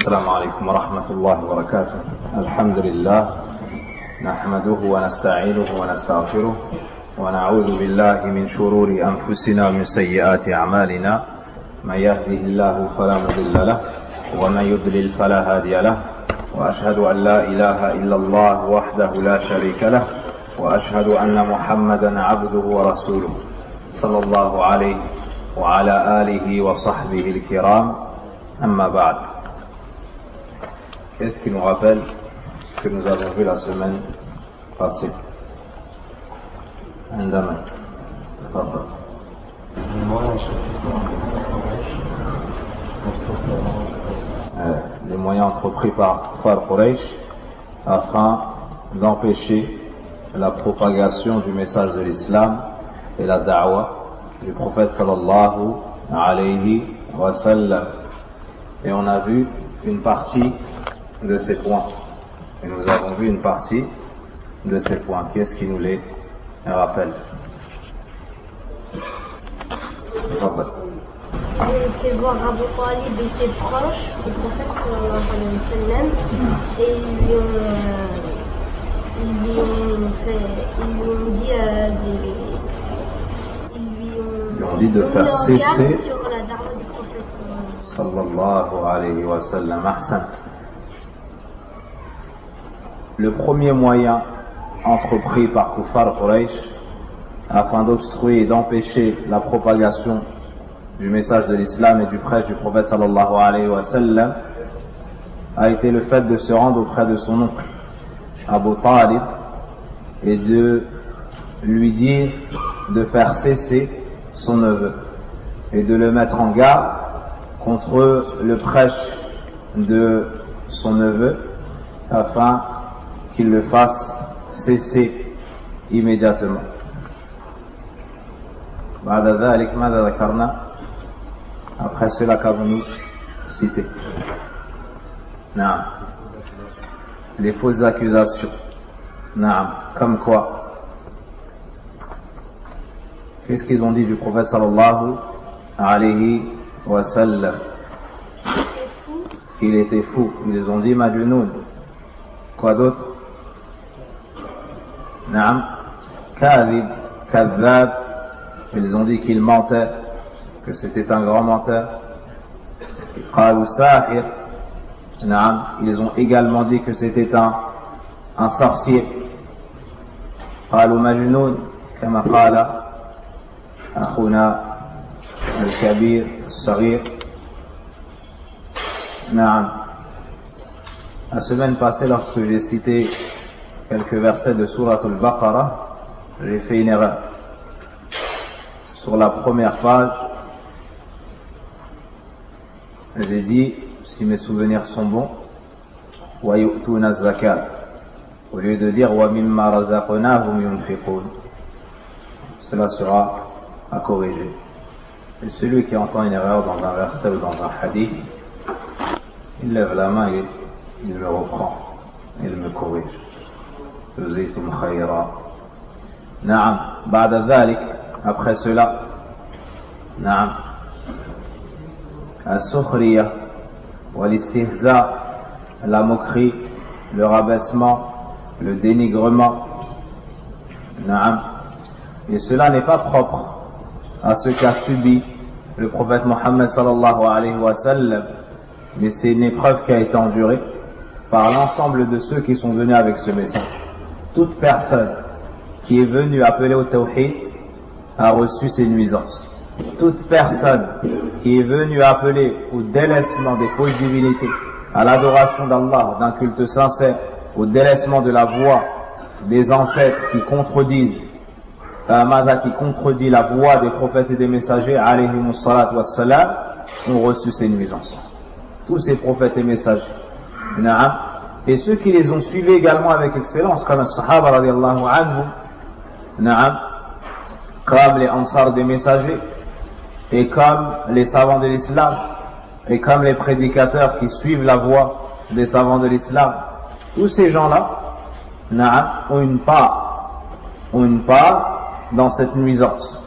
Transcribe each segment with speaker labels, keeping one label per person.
Speaker 1: السلام عليكم ورحمة الله وبركاته. الحمد لله نحمده ونستعينه ونستغفره ونعوذ بالله من شرور أنفسنا ومن سيئات أعمالنا. من يهده الله فلا مضل له ومن يضلل فلا هادي له، وأشهد أن لا إله إلا الله وحده لا شريك له، وأشهد أن محمدا عبده ورسوله صلى الله عليه وعلى آله وصحبه الكرام. أما بعد. Qu'est-ce qui nous rappelle ce que nous avons vu la semaine passée? عندما تفضل. Les moyens entrepris par Kufar Quraysh afin d'empêcher la propagation du message de l'islam et la da'wa du prophète sallallahu alayhi wa sallam. Et on a vu une partie de ces points. Et nous avons vu une partie de ces points. Qui est-ce qui nous les rappelle?
Speaker 2: J'ai été voir Abu Talib et ses proches, le prophète sallallahu alayhi wa sallam, et ils lui
Speaker 1: ont dit de faire cesser
Speaker 2: sur la da'wa du prophète
Speaker 1: sallallahu alayhi wa sallam. Ahsant. Le premier moyen entrepris par Kufar Quraysh afin d'obstruer et d'empêcher la propagation du message de l'islam et du prêche du prophète sallallahu alayhi wa sallam a été le fait de se rendre auprès de son oncle Abu Talib et de lui dire de faire cesser son neveu et de le mettre en garde contre le prêche de son neveu afin qu'il le fasse cesser immédiatement. Après cela, qu'avons-nous cité? Les fausses accusations. Comme quoi? Qu'est-ce qu'ils ont dit du prophète sallallahu alayhi wa sallam? Qu'il était fou. Ils ont dit majnoun. Quoi d'autre? Kadhib, kadhab. Ils ont dit qu'il mentait, que c'était un grand menteur. Qalu sahir. Ils ont également dit que c'était un sorcier. Qalu majnoun, kama qala akhuna al-kabir al-saghir. La semaine passée, lorsque j'ai cité quelques versets de Surat al-Baqarah, j'ai fait une erreur. Sur la première page, j'ai dit, si mes souvenirs sont bons, wa yu'tuna zakat, au lieu de dire wa mimma razaqnahum yunfiqun. Cela sera à corriger. Et celui qui entend une erreur dans un verset ou dans un hadith, il lève la main et il me reprend, il me corrige. Jazaytum khayra. Na'am, ba'da dhalik, après cela, na'am, al-sukhriya, wal-istihza, la moquerie, le rabaissement, le dénigrement, na'am. Et cela n'est pas propre à ce qu'a subi le prophète Mohammed sallallahu alayhi wa sallam, mais c'est une épreuve qui a été endurée par l'ensemble de ceux qui sont venus avec ce message. Toute personne qui est venue appeler au tawhid a reçu ces nuisances. Toute personne qui est venue appeler au délaissement des fausses divinités, à l'adoration d'Allah, d'un culte sincère, au délaissement de la voix des ancêtres qui contredisent qui contredit la voix des prophètes et des messagers alayhimus salat wassalam, ont reçu ces nuisances. Tous ces prophètes et messagers. Et ceux qui les ont suivis également avec excellence, comme les Sahaba radiallahu anhum, comme les Ansar des messagers, et comme les savants de l'islam, et comme les prédicateurs qui suivent la voie des savants de l'islam. Tous ces gens-là ont une part dans cette nuisance.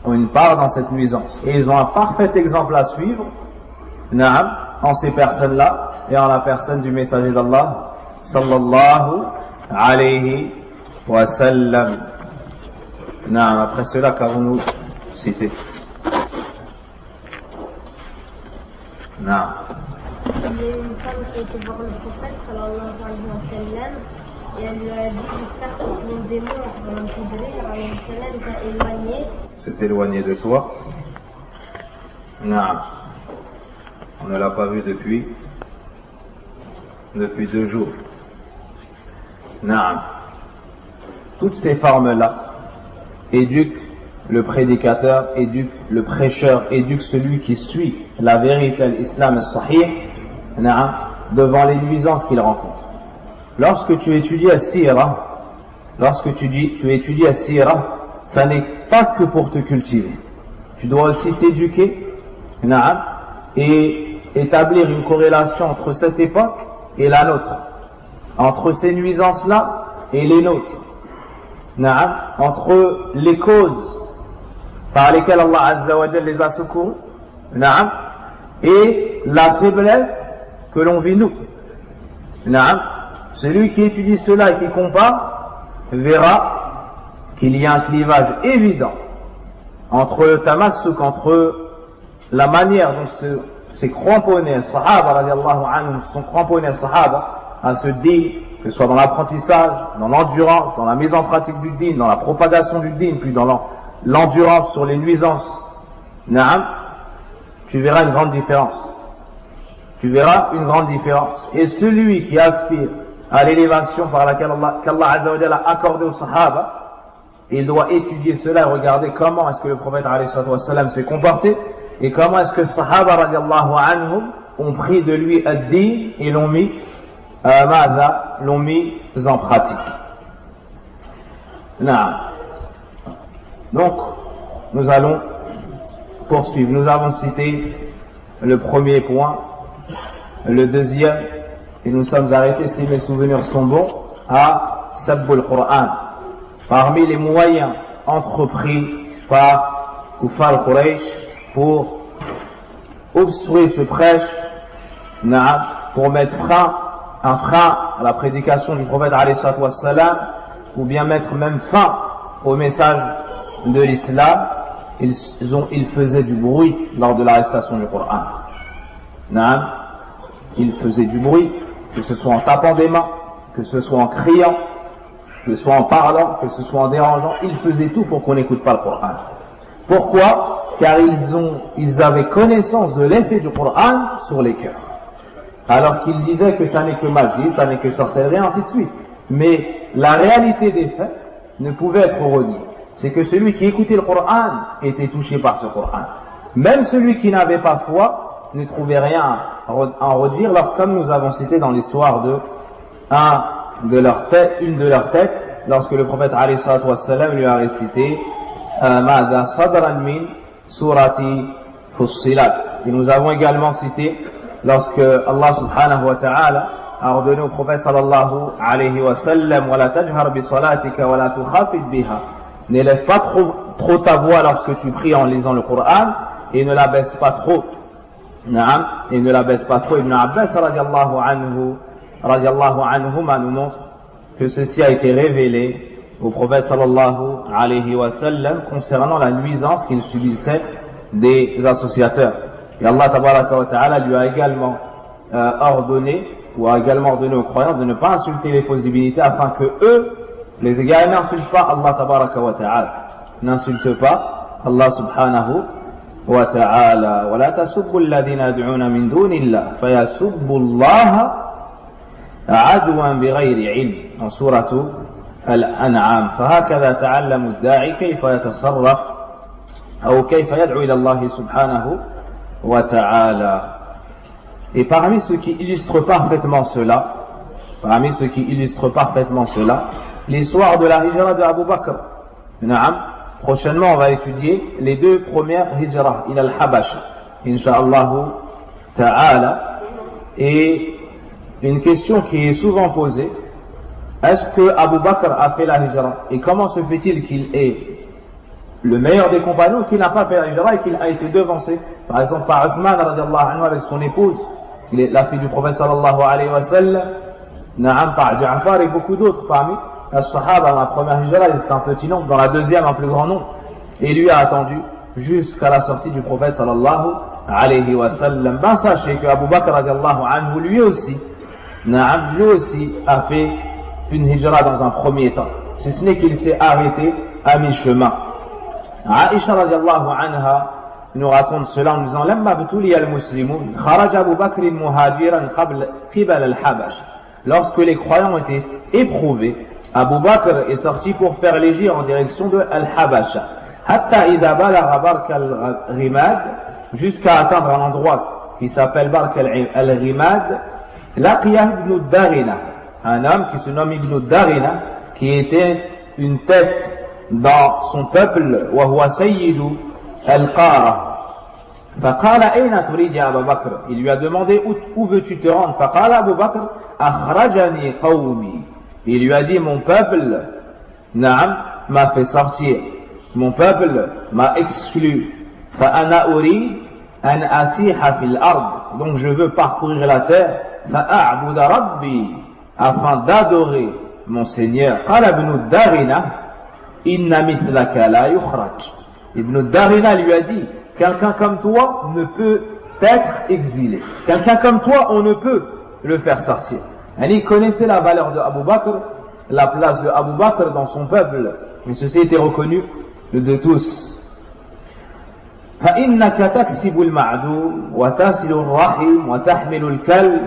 Speaker 1: Et ils ont un parfait exemple à suivre en ces personnes-là, et en la personne du messager d'Allah sallallahu alayhi wa sallam. Après cela, qu'avons-nous cité?
Speaker 2: Il y a une femme qui a été voir le prophète sallallahu alayhi wa sallam et elle lui a dit j'espère que ton démon, Jibril alayhi salam, t'a éloigné.
Speaker 1: S'est éloigné de toi. On ne l'a pas vu depuis 2 jours. Toutes ces formes-là éduquent le prédicateur, éduquent le prêcheur, éduquent celui qui suit la vérité, l'islam sahih, devant les nuisances qu'il rencontre. Lorsque tu étudies as-sira, ça n'est pas que pour te cultiver. Tu dois aussi t'éduquer, et établir une corrélation entre cette époque et la nôtre, entre ces nuisances-là et les nôtres, entre les causes par lesquelles Allah Azza wa Jalla les a secourus, et la faiblesse que l'on vit nous. Celui qui étudie cela et qui compare verra qu'il y a un clivage évident entre le tamassuk, entre la manière dont s'est cramponné un sahaba radiallahu anhu, sont cramponnés un sahaba à ce din, que ce soit dans l'apprentissage, dans l'endurance, dans la mise en pratique du din, dans la propagation du din, puis dans l'endurance sur les nuisances. Tu verras une grande différence. Et celui qui aspire à l'élévation par laquelle qu'Allah Azza wa Jalla a accordé aux sahaba, il doit étudier cela et regarder comment est-ce que le prophète alayhi salatu wa sallam s'est comporté et comment est-ce que les sahaba radiallahu anhum ont pris de lui ad-din et l'ont mis en pratique. Donc, nous allons poursuivre. Nous avons cité le premier point, le deuxième, et nous sommes arrêtés, si mes souvenirs sont bons, à Sabbul Qur'an. Parmi les moyens entrepris par Kuffar Quraysh pour obstruer ce prêche, pour mettre un frein à la prédication du prophète alayhi salatu wassalam, ou bien mettre même fin au message de l'islam, ils faisaient du bruit lors de la récitation du Coran. Ils faisaient du bruit, que ce soit en tapant des mains, que ce soit en criant, que ce soit en parlant, que ce soit en dérangeant, ils faisaient tout pour qu'on n'écoute pas le Coran. Pourquoi? Car ils avaient connaissance de l'effet du Coran sur les cœurs. Alors qu'ils disaient que ça n'est que magie, ça n'est que sorcellerie, ainsi de suite. Mais la réalité des faits ne pouvait être reniée. C'est que celui qui écoutait le Coran était touché par ce Coran. Même celui qui n'avait pas foi ne trouvait rien à en redire, alors comme nous avons cité dans l'histoire une de leurs têtes, lorsque le prophète alayhi salatu wassalam lui a récité Mada sadran min surati Fussilat. Et nous avons également cité lorsque Allah subhanahu wa ta'ala a ordonné au prophète sallallahu alayhi wa sallam wa la tajhar bi salatika wa la tukhafid biha, n'élève pas trop ta voix lorsque tu pries en lisant le Coran et ne la baisse pas trop. Ibn Abbas radiallahu anhuma nous montre que ceci a été révélé au prophète sallallahu alayhi wa sallam concernant la nuisance qu'il subissait des associateurs. Et Allah tabaraka wa ta'ala lui a également ordonné aux croyants de ne pas insulter les fausses divinités afin que eux, les égarés, n'insultent pas Allah tabaraka wa ta'ala. N'insultent pas Allah subhanahu wa ta'ala. Wa la tasubbu alladhina yad'una min dunillah fayasubbu Allah adwan bighayri ilm. En suratu Al-An'am. فهكذا تعلم الداعي كيف يتصرف أو كيف يدعو إلى الله سبحانه وتعالى. Et parmi ceux qui illustrent parfaitement cela, l'histoire de la hijra de Abu Bakr. Prochainement, on va étudier les 2 premières hijras, il al-Habasha, incha'Allah ta'ala. Et une question qui est souvent posée, est-ce que Abu Bakr a fait la hijra? Et comment se fait-il qu'il est le meilleur des compagnons, qu'il n'a pas fait la hijra et qu'il a été devancé, par exemple, par Uthman radiallahu anhu avec son épouse, la fille du prophète sallallahu alayhi wa sallam, Na'am par Ja'far et beaucoup d'autres parmi les Sahaba. Dans la première hijra, ils étaient un petit nombre, dans la deuxième, un plus grand nombre. Et lui a attendu jusqu'à la sortie du prophète sallallahu alayhi wa sallam. Ben sachez que Abu Bakr radiallahu anhu, lui aussi a fait une hijra dans un premier temps. Si ce n'est qu'il s'est arrêté à mi-chemin. Aïcha radiallahu anha nous raconte cela en disant Lamma btuliya al-muslimun kharaja Abu Bakr muhajiran qibal al-Habash. Lorsque les croyants étaient éprouvés, Abu Bakr est sorti pour faire l'hégire en direction de Al-Habasha. Hatta idha balagha Bark al-Ghimad, jusqu'à atteindre un endroit qui s'appelle Bark al-Ghimad, laqiya ibn Darina, un homme qui se nomme Ibn Darina, qui était une tête dans son peuple, wa huwa sayyidu al-Qara. فقال أين تريد يا أبا بكر. Il lui a demandé où veux-tu te rendre. فقال أبو بكر أخرجني قومي. Il lui a dit mon peuple m'a fait sortir, mon peuple m'a exclu. فأنا أريد أن أسيح في الأرض. Donc je veux parcourir la terre. فأعبد ربي, afin d'adorer mon Seigneur. قال ابن الدارنة إن مثلك لا يخرج. Ibn Darina lui a dit quelqu'un comme toi ne peut être exilé. Quelqu'un comme toi, on ne peut le faire sortir. Et il connaissait la valeur de Abu Bakr, la place de Abu Bakr dans son peuple. Mais ceci était reconnu de tous. فإنك تكسب المعدوم وتصل الرحم وتحمل الكلب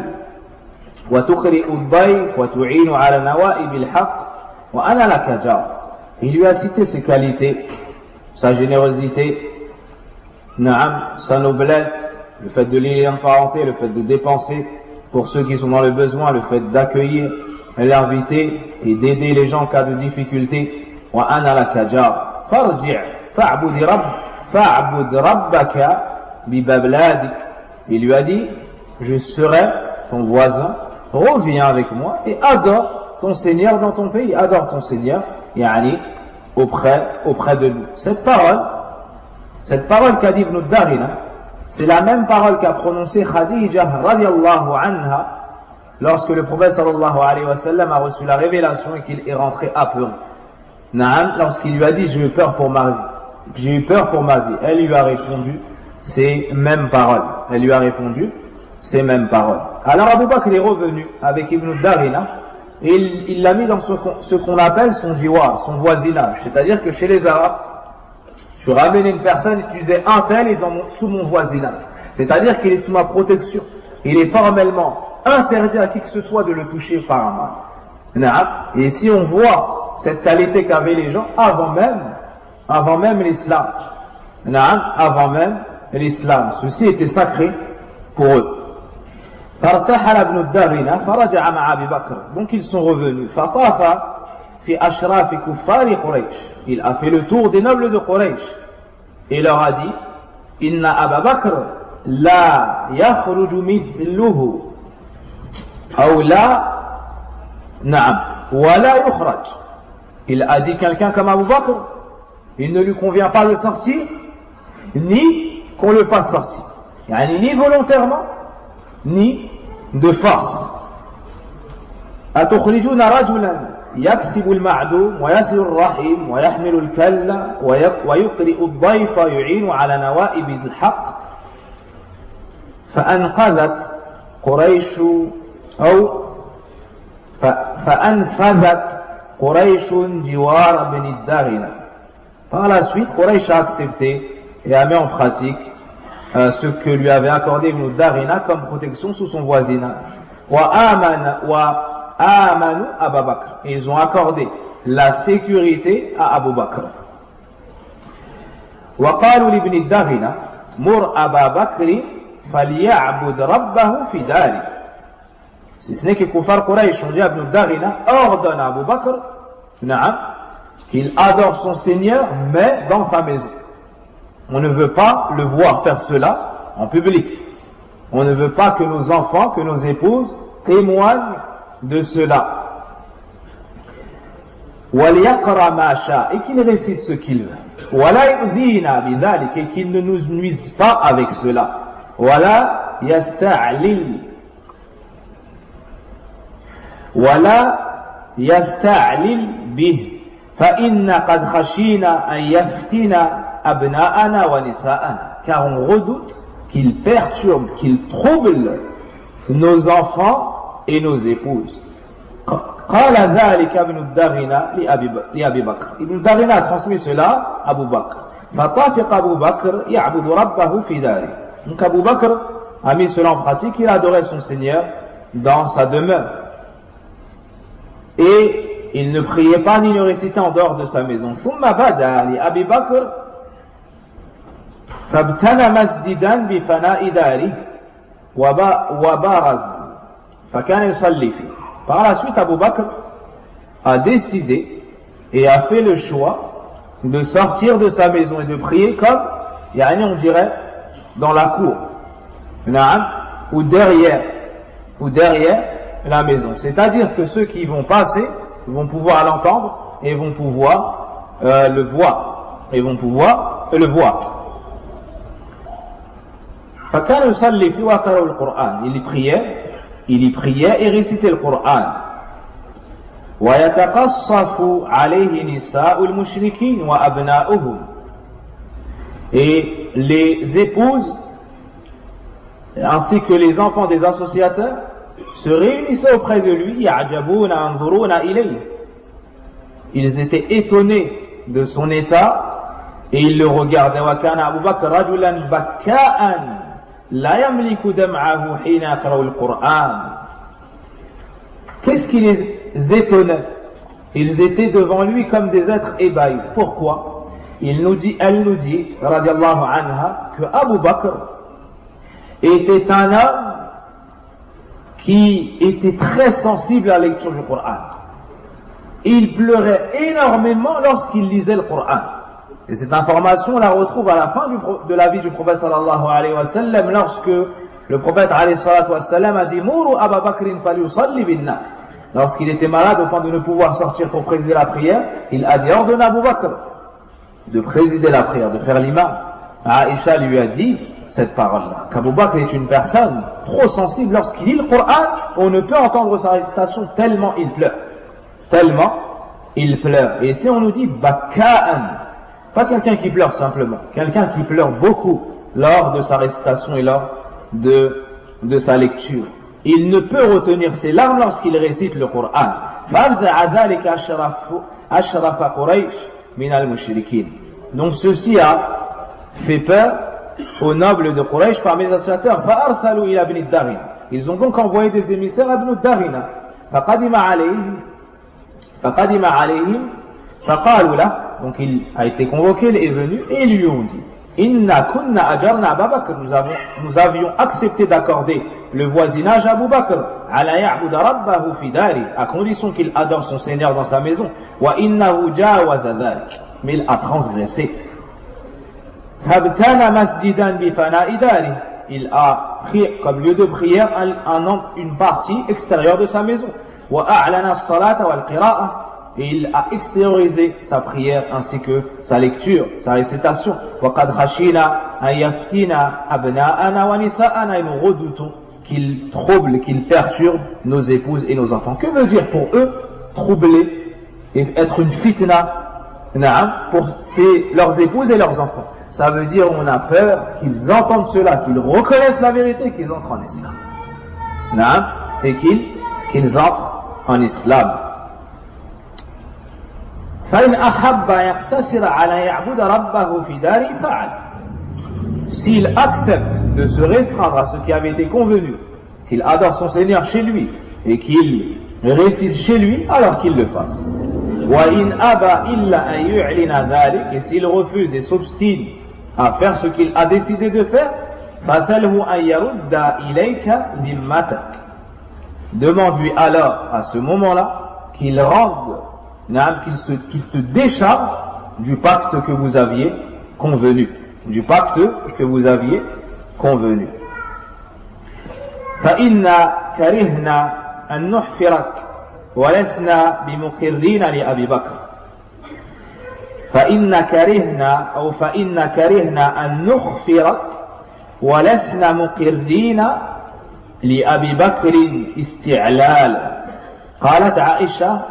Speaker 1: وتقرئ الضيف وتعين على نوائب الحق وأنا لك جار. Il lui a cité ses qualités, sa générosité, sa noblesse, le fait de lier en parenté, le fait de dépenser pour ceux qui sont dans le besoin, le fait d'accueillir, l'inviter et d'aider les gens en cas de difficulté. Wa ana laka jar farji' fa'bud rabbaka bi babladik. Il lui a dit je serai ton voisin, reviens avec moi et adore ton Seigneur dans ton pays, adore ton Seigneur, yani auprès de nous. Cette parole qu'a dit Ibn Darina, c'est la même parole qu'a prononcée Khadija radiallahu anha lorsque le prophète sallallahu alayhi wa sallam a reçu la révélation et qu'il est rentré apeuré. Lorsqu'il lui a dit j'ai eu peur pour ma vie, elle lui a répondu ces mêmes paroles. Alors Abu Bakr est revenu avec Ibn Darina et il l'a mis dans ce qu'on appelle son jiwar, son voisinage. C'est-à-dire que chez les Arabes, tu ramènes une personne et tu disais un tel est sous mon voisinage. C'est-à-dire qu'il est sous ma protection. Il est formellement interdit à qui que ce soit de le toucher par un mal. Et si on voit cette qualité qu'avaient les gens avant même l'islam. Avant même l'islam. Ceci était sacré pour eux. فارتحل ابن الدارنة فرجع مع أبي بكر. Donc ils sont revenus. فطاف في أشراف كفار قريش. Il a fait le tour des nobles de Quraysh. Et leur a dit إن أبا بكر لا يخرج مثله أو لا ولا يخرج. Il a dit quelqu'un comme Abu Bakr, il ne lui convient pas de sortir, ni qu'on le fasse sortir. Ni volontairement, ni de force. أتخرجون رجلا يكسب المعدوم ويصل الرحم ويحمل الكل ويقرئ الضيف ويعين على نوائب الحق فأنفذت قريش جوار بن الدارنة. Par la suite, Quraysh a accepté et a mis en pratique ce que lui avait accordé Ibn Darina comme protection sous son voisinage. Amanu Abu Bakr. Et ils ont accordé la sécurité à Abu Bakr. وقالوا لابن الدارنة مر أبا بكر فليعبد ربه في داره. Si ce n'est que Kufar Quraysh ont dit à Ibn Darina, ordonne à Abu Bakr qu'il adore son Seigneur, mais dans sa maison. On ne veut pas le voir faire cela en public. On ne veut pas que nos enfants, que nos épouses témoignent de cela. Et qu'il récite ce qu'il veut. Et qu'il ne nous nuise pas avec cela. ولا يستعلل به فإن قد خشينا أن يفتن أبناءنا ونساءنا, car on redoute qu'il perturbe, qu'il trouble nos enfants et nos épouses. قال ذلك ابن الدغنة لأبي بكر. Ibn Darina a transmis cela à Abu Bakr. فطافق أبو بكر يعبد ربه في داره. Donc Abu Bakr a mis cela en pratique, il adorait son Seigneur dans sa demeure. Et il ne priait pas ni ne récitait en dehors de sa maison. ثم بدا لأبي بكر فابتنى مسجدا بفناء داره وبارز فكان يصلي فيه. Par la suite, Abu Bakr a décidé et a fait le choix de sortir de sa maison et de prier comme, on dirait, dans la cour, ou derrière la maison. C'est-à-dire que ceux qui vont passer vont pouvoir l'entendre et vont pouvoir le voir. Et vont pouvoir le voir. فكان يصلي فيه ويقرأ القرآن. Il y priait et récitait le Coran. ويتقصف عليه نساء المشركين وأبناؤهم. Et les épouses ainsi que les enfants des associateurs se réunissaient auprès de lui. يعجبون ينظرون إليه. Ils étaient étonnés de son état et ils le regardaient. وكان أبو بكر رجلا بكاء لا يملك دمعه حين يقرأ القرآن. Qu'est-ce qui les étonnait? Ils étaient devant lui comme des êtres ébahis. Pourquoi? Elle nous dit, radiallahu anha, que Abu Bakr était un homme qui était très sensible à la lecture du Coran. Il pleurait énormément lorsqu'il lisait le Coran. Et cette information, on la retrouve à la fin de la vie du prophète sallallahu alayhi wa sallam, lorsque le prophète alayhi salatu wa sallam a dit Mourou Abu Bakrin falyusalli bin nas. Lorsqu'il était malade au point de ne pouvoir sortir pour présider la prière, il a dit ordonne à Abu Bakr de présider la prière, de faire l'imam. Aïcha lui a dit cette parole-là, qu'Abu Bakr est une personne trop sensible. Lorsqu'il lit le Coran, on ne peut entendre sa récitation tellement il pleure. Tellement il pleure. Et ici on nous dit Bakka'an. Pas quelqu'un qui pleure simplement, quelqu'un qui pleure beaucoup lors de sa récitation et lors de sa lecture. Il ne peut retenir ses larmes lorsqu'il récite le Coran. Donc ceci a fait peur aux nobles de Quraysh parmi les associateurs. Ils ont donc envoyé des émissaires à Ibn Darina. Donc il a été convoqué, il est venu et ils lui ont dit Inna kunna ajarna Abu Bakr, nous avions accepté d'accorder le voisinage à Abu Bakr ala ya'buda rabbahu fi dari, à condition qu'il adore son Seigneur dans sa maison. Wa innahu jawaza dhalik, mais il a transgressé. Fabtana masjidan bi fana'i dari, il a pris comme lieu de prière une partie extérieure de sa maison. Wa a'lana as-salata wal qira'a, et il a extériorisé sa prière ainsi que sa lecture, sa récitation. وَقَدْ خَشِينَا أَنْ يَفْتِنَا أَبْنَاءَنَا وَنِسَاءَنَا, et nous redoutons qu'il trouble, qu'il perturbe nos épouses et nos enfants. Que veut dire pour eux troubler et être une fitna pour leurs épouses et leurs enfants? Ça veut dire on a peur qu'ils entendent cela, qu'ils reconnaissent la vérité, qu'ils entrent en islam. Et qu'ils entrent en islam. S'il accepte de se restreindre à ce qui avait été convenu, qu'il adore son Seigneur chez lui et qu'il récite chez lui, alors qu'il le fasse. Et s'il refuse et s'obstine à faire ce qu'il a décidé de faire, demande-lui alors à ce moment-là qu'il rende, qu'il te décharge du pacte que vous aviez convenu. Du pacte que vous aviez convenu. فإنا كرهنا أن نحفرك ولسنا بمقرين لأبي بكر. فإن كرهنا أن نخفرك ولسنا مقرين لأبي بكر استعلالا. قالت عائشة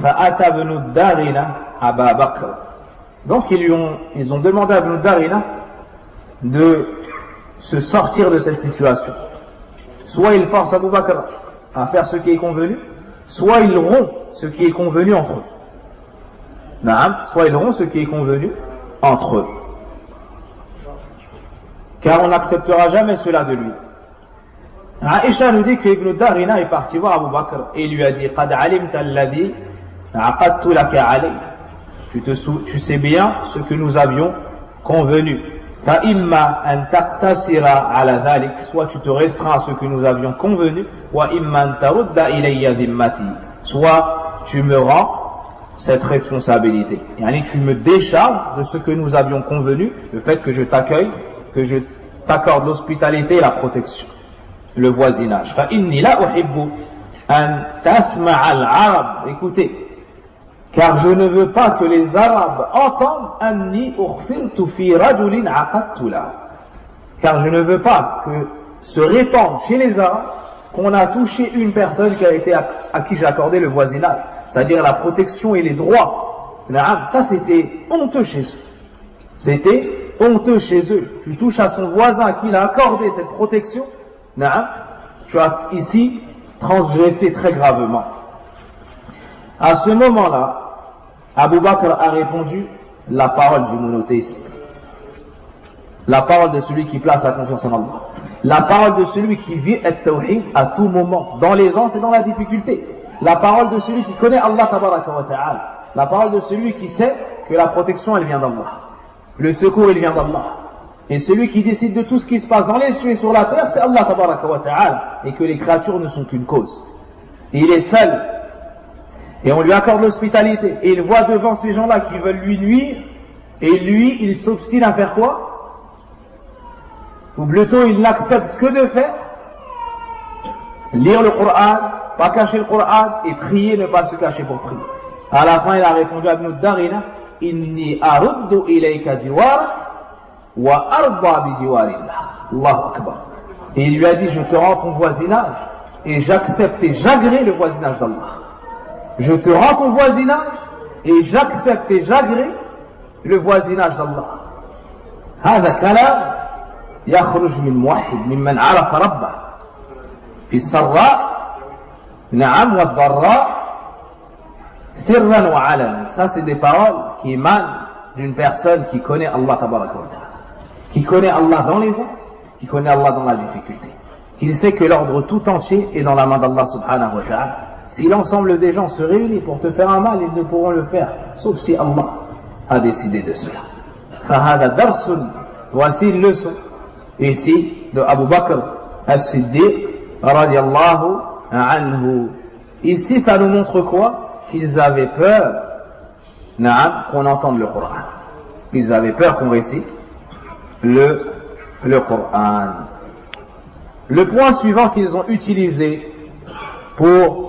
Speaker 1: فأتى ابن الدارنة أبا بكر. Donc ils ont demandé à Ibn Darina de se sortir de cette situation. Soit il force Abu Bakr à faire ce qui est convenu, soit il rompt ce qui est convenu entre eux. Soit il rompt ce qui est convenu entre eux. Car on n'acceptera jamais cela de lui. Aïcha nous dit que Ibn Darina est parti voir Abu Bakr et lui a dit قَدْ عَلِمْتَ الَّذِي عَقَدْتُ لَكَ عَلَيْهِ. Tu sais bien ce que nous avions convenu. فَإِمَّا أَن تَقْتَصِرَ عَلَى ذَلِكَ. Soit tu te restreins à ce que nous avions convenu. وَإِمَّا أَن تَرُدَّ إِلَيَّ ذِمَّتِي. Soit tu me rends cette responsabilité. Yani tu me décharges de ce que nous avions convenu, le fait que je t'accueille, que je t'accorde l'hospitalité et la protection, le voisinage. فَإِنِّي لَا أُحِبُّ أَن تَسْمَعَ الْعَرَبَ. Écoutez, car je ne veux pas que les Arabes entendent أَنِّي أُخْفِرْتُ فِي رَجُلٍ عَقَدْتُ لَهُ. Car je ne veux pas que se répande chez les Arabes qu'on a touché une personne à qui j'ai accordé le voisinage, c'est-à-dire la protection et les droits. Ça c'était honteux chez eux. C'était honteux chez eux. Tu touches à son voisin à qui il a accordé cette protection, tu as ici transgressé très gravement. À ce moment-là, Abu Bakr a répondu la parole du monothéiste, la parole de celui qui place sa confiance en Allah, la parole de celui qui vit at-tawhid à tout moment, dans l'aisance et dans la difficulté, la parole de celui qui connaît Allah tabaraka wa ta'ala, la parole de celui qui sait que la protection elle vient d'Allah, le secours il vient d'Allah, et celui qui décide de tout ce qui se passe dans les cieux et sur la terre c'est Allah tabaraka wa ta'ala, et que les créatures ne sont qu'une cause, et il est seul. Et on lui accorde l'hospitalité. Et il voit devant ces gens-là qui veulent lui nuire. Et lui, il s'obstine à faire quoi? Ou plutôt, il n'accepte que de faire lire le Coran, pas cacher le Coran, et prier, ne pas se cacher pour prier. À la fin, il a répondu à Ibn Darina, Inni aruddu ilayka jiwarak wa arda bi jiwarillah. Allahu Akbar. Et il lui a dit, je te rends ton voisinage, et j'accepte et j'agrée le voisinage d'Allah. Je te rends ton voisinage et j'accepte et j'agrée le voisinage d'Allah. هذا كلام يخرج من موحد ممن عرف ربه في السراء نعم والضراء سرا وعلنا. Ça c'est des paroles qui émanent d'une personne qui connaît Allah tabaraka wa ta'ala, qui connaît Allah dans l'aisance, qui connaît Allah dans la difficulté, qui sait que l'ordre tout entier est dans la main d'Allah subhanahu wa ta'ala. Si l'ensemble des gens se réunissent pour te faire un mal, ils ne pourront le faire, sauf si Allah a décidé de cela. فهذا درس. Voici une leçon ici de Abu Bakr as-Siddiq radiyallahu anhu. Ici ça nous montre quoi? Qu'ils avaient peur qu'on entende le Coran. Ils avaient peur qu'on récite le Coran. Le point suivant qu'ils ont utilisé pour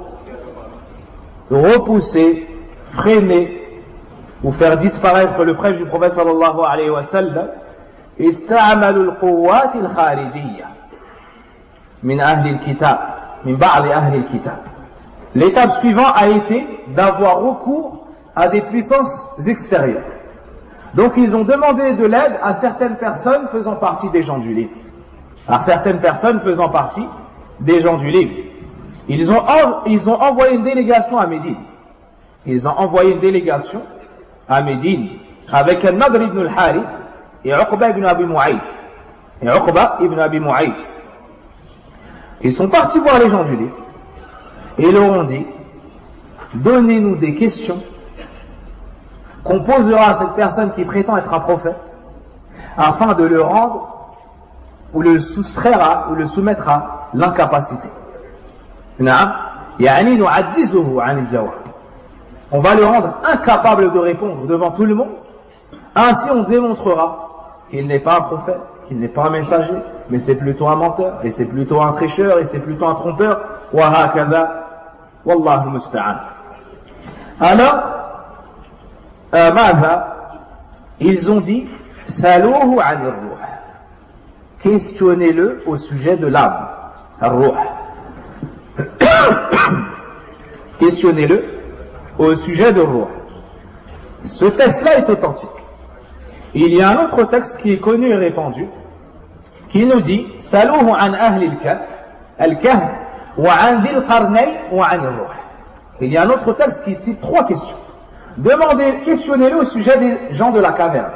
Speaker 1: repousser, freiner ou faire disparaître le prêche du prophète sallallahu alayhi wa sallam, استعملوا القوات الخارجية من أهل الكتاب من بعض أهل الكتاب. L'étape suivante a été d'avoir recours à des puissances extérieures. Donc ils ont demandé de l'aide à certaines personnes faisant partie des gens du livre. À certaines personnes faisant partie des gens du livre. Ils ont envoyé une délégation à Médine. Ils ont envoyé une délégation à Médine avec Nadr ibn al-Harith et Uqba ibn Abi Mu'ayt. Ils sont partis voir les gens du livre et leur ont dit, donnez-nous des questions qu'on posera à cette personne qui prétend être un prophète afin de le rendre ou le soustraire ou le soumettre à l'incapacité. On va le rendre incapable de répondre devant tout le monde. Ainsi on démontrera qu'il n'est pas un prophète, qu'il n'est pas un messager, mais c'est plutôt un menteur, et c'est plutôt un tricheur, et c'est plutôt un trompeur. Wallahu musta'an. Alors, ils ont dit, salouhu anir ruh. Questionnez-le au sujet de l'âme, ar-ruh. Questionnez-le au sujet de Ruh. Ce texte-là est authentique. Il y a un autre texte qui est connu et répandu, qui nous dit « Salouhu an ahli al-kahf, wa an dhil qarnay, wa an al-ruh ». Il y a un autre texte qui cite 3 questions. Questionnez-le au sujet des gens de la caverne.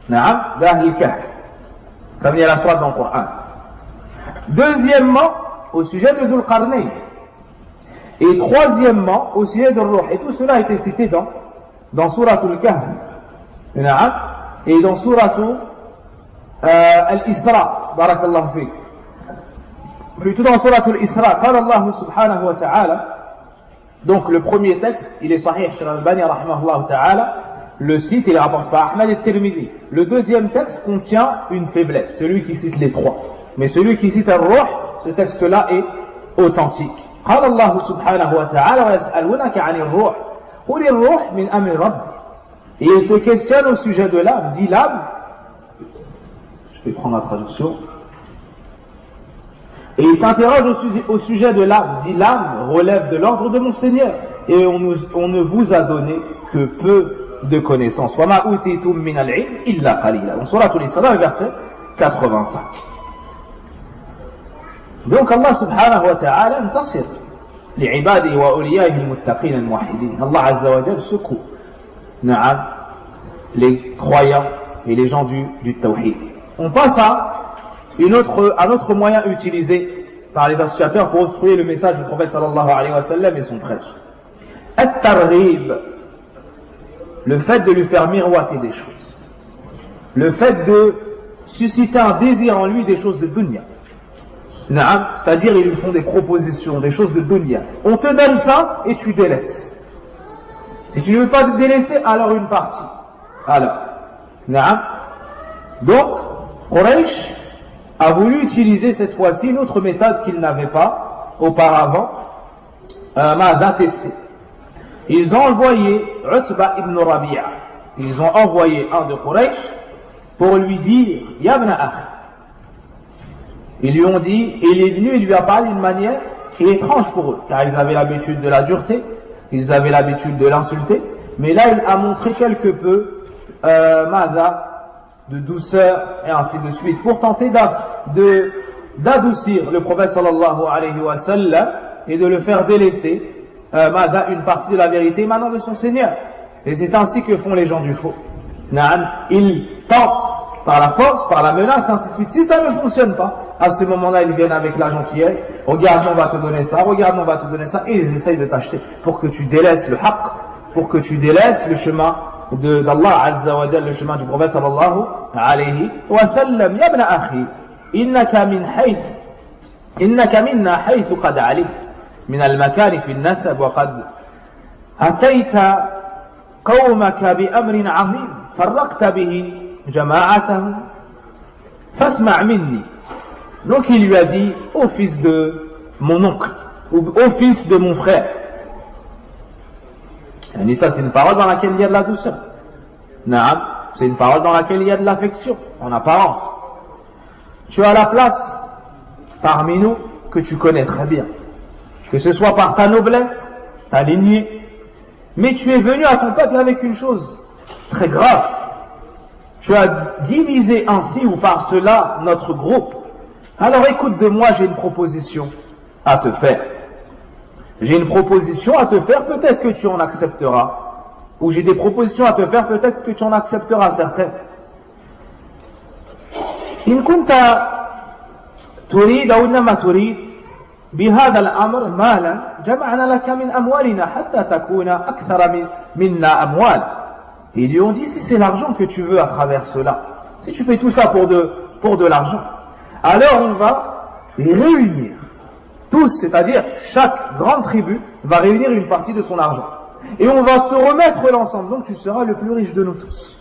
Speaker 1: Na'am, d'ahli al-kahf. Comme il y a la sourate dans le Coran. Deuxièmement, au sujet de Dhul Qarnayn. Et troisièmement, au sujet de Ruh. Et tout cela a été cité dans Surat al-Kahf. Et dans Surat al-Isra. Barakallahu fik. Plutôt dans Surat al-Isra. Qala Allah subhanahu wa ta'ala. Donc le premier texte, il est sahih, Cheikh Al-Albani rahimahullah ta'ala. Le cite, il rapporte par Ahmad et Tirmidhi. Le deuxième texte contient une faiblesse, celui qui cite les 3. Mais celui qui cite Al-Ruh, ce texte-là est authentique. قال الله سبحانه وتعالى ويسألونك عن الروح قل الروح من أمر ربي. Et il te questionne au sujet de l'âme. Dit l'âme. Je vais prendre la traduction. Et il t'interroge au sujet de l'âme. Dit l'âme relève de l'ordre de mon Seigneur. Et on ne vous a donné que peu de connaissances. وَمَا أُوتِيتُم مِّنَ الْعِلْمِ إِلَّا قَلِيلًا. Dans Surat al-Isra, verset 85. Donc Allah subhanahu wa ta'ala intasir li'ibadihi wa awliya'ihi al-muttaqin al-muwahhidin. Allah azza wa jalla secoue les croyants et les gens du tawhid. On passe à un autre moyen utilisé par les associateurs pour obstruer le message du prophète sallallahu alayhi wa sallam et son prêche. At-targhib, le fait de lui faire miroiter des choses, le fait de susciter un désir en lui des choses de dunya. C'est-à-dire ils lui font des propositions, des choses de dunya. On te donne ça et tu délaisses. Si tu ne veux pas te délaisser, alors une partie. Donc, Quraysh a voulu utiliser cette fois-ci une autre méthode qu'il n'avait pas auparavant testé. Ils ont envoyé Utba ibn Rabi'a. Ils ont envoyé un de Quraysh pour lui dire Ya ibn akhi. Ils lui ont dit, et il est venu et lui a parlé d'une manière qui est étrange pour eux, car ils avaient l'habitude de la dureté, ils avaient l'habitude de l'insulter, mais là il a montré quelque peu de douceur et ainsi de suite, pour tenter d'adoucir le prophète sallallahu alayhi wa sallam et de le faire délaisser une partie de la vérité maintenant de son Seigneur. Et c'est ainsi que font les gens du faux. Ils tentent par la force, par la menace, ainsi de suite. Si ça ne fonctionne pas, à ce moment-là, ils viennent avec la gentillesse. Regarde, on va te donner ça, regarde, on va te donner ça, et ils essayent de t'acheter pour que tu délaisses le haqq, pour que tu délaisses le chemin d'Allah Azza wa Jalla, le chemin du prophète sallallahu alayhi wa sallam. Ya ibn akhi, innaka minna haythu qad alimt min al-makani fi al-nasab wa qad atayta qawmaka bi amrin 'azim farraqta bihi jama'atahu fasma' minni. Donc il lui a dit au fils de mon oncle ou au fils de mon frère. Et ça c'est une parole dans laquelle il y a de la douceur. Naam, c'est une parole dans laquelle il y a de l'affection en apparence. Tu as la place parmi nous que tu connais très bien, que ce soit par ta noblesse, ta lignée, mais tu es venu à ton peuple avec une chose très grave. Tu as divisé ainsi ou par cela notre groupe. Alors écoute de moi, j'ai une proposition à te faire. J'ai une proposition à te faire, peut-être que tu en accepteras. Ou j'ai des propositions à te faire, peut-être que tu en accepteras certaines. إن كنت تريد أو إنما تريد بهذا الأمر مالا جمعنا لك من أموالنا حتى تكون أكثر منا أموال. Et ils lui ont dit, si c'est l'argent que tu veux à travers cela, si tu fais tout ça pour de l'argent, alors on va réunir tous, c'est-à-dire chaque grande tribu va réunir une partie de son argent. Et on va te remettre l'ensemble, donc tu seras le plus riche de nous tous.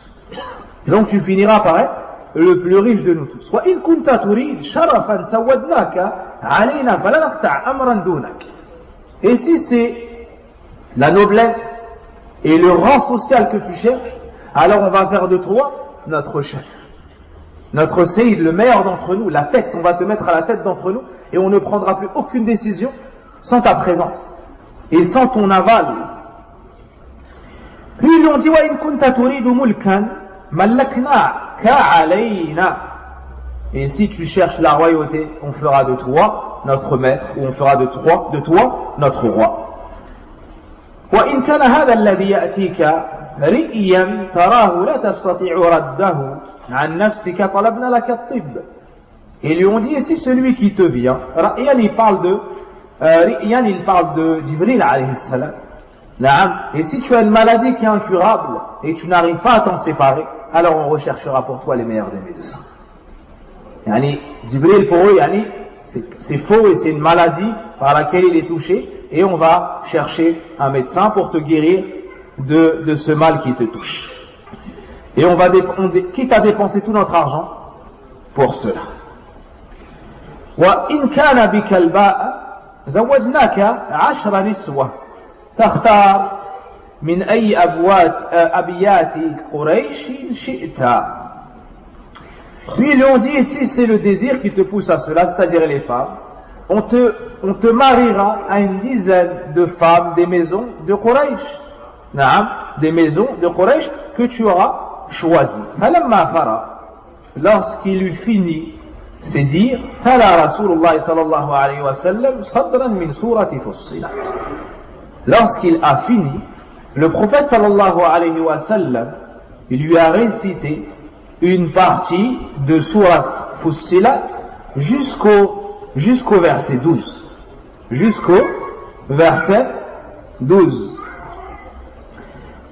Speaker 1: Donc tu finiras par être le plus riche de nous tous. وَإِن كُنْتَ تُرِيدْ شَرَفًا سَوَّدْنَاكَ عَلَيْنَا فَلَا نَقْطَعْ أَمْرًا دُونَكَ. Et si c'est la noblesse et le rang social que tu cherches, alors on va faire de toi notre chef, notre Sayyid, le meilleur d'entre nous, la tête, on va te mettre à la tête d'entre nous et on ne prendra plus aucune décision sans ta présence. et sans ton aval. Puis ils lui ont dit wa in kunta turidu mulkan mallaknaka alayna. Et si tu cherches la royauté, on fera de toi notre maître, ou on fera de toi notre roi. وإن كان هذا الذي يأتيك رئيا تراه لا تستطيع رده عن نفسك طلبنا لك الطب. Et ils lui ont dit, et si celui qui te vient, Ra'yan il parle de Jibril alayhi salam. Et si tu as une maladie qui est incurable et que tu n'arrives pas à t'en séparer, alors on recherchera pour toi les meilleurs des médecins. Jibril pour eux, c'est faux et c'est une maladie par laquelle il est touché, et on va chercher un médecin pour te guérir de ce mal qui te touche. Et on quitte à dépenser tout notre argent pour cela. وإن كان بك الباء زوجناك 10 نسوة تختار من أي أبيات قريش شئت. Puis ils lui ont dit, si c'est le désir qui te pousse à cela, c'est-à-dire les femmes, on te mariera à une dizaine de femmes des maisons de Quraysh. Des maisons de Quraysh que tu auras choisies. فلما فرغ, lorsqu'il eut fini c'est dire تلا رسول الله صلى الله عليه وسلم صدرا من سورة فصلت. Lorsqu'il a fini, le prophète sallallahu alayhi wa sallam, il lui a récité une partie de Surat Fussilat jusqu'au verset 12. Jusqu'au verset 12.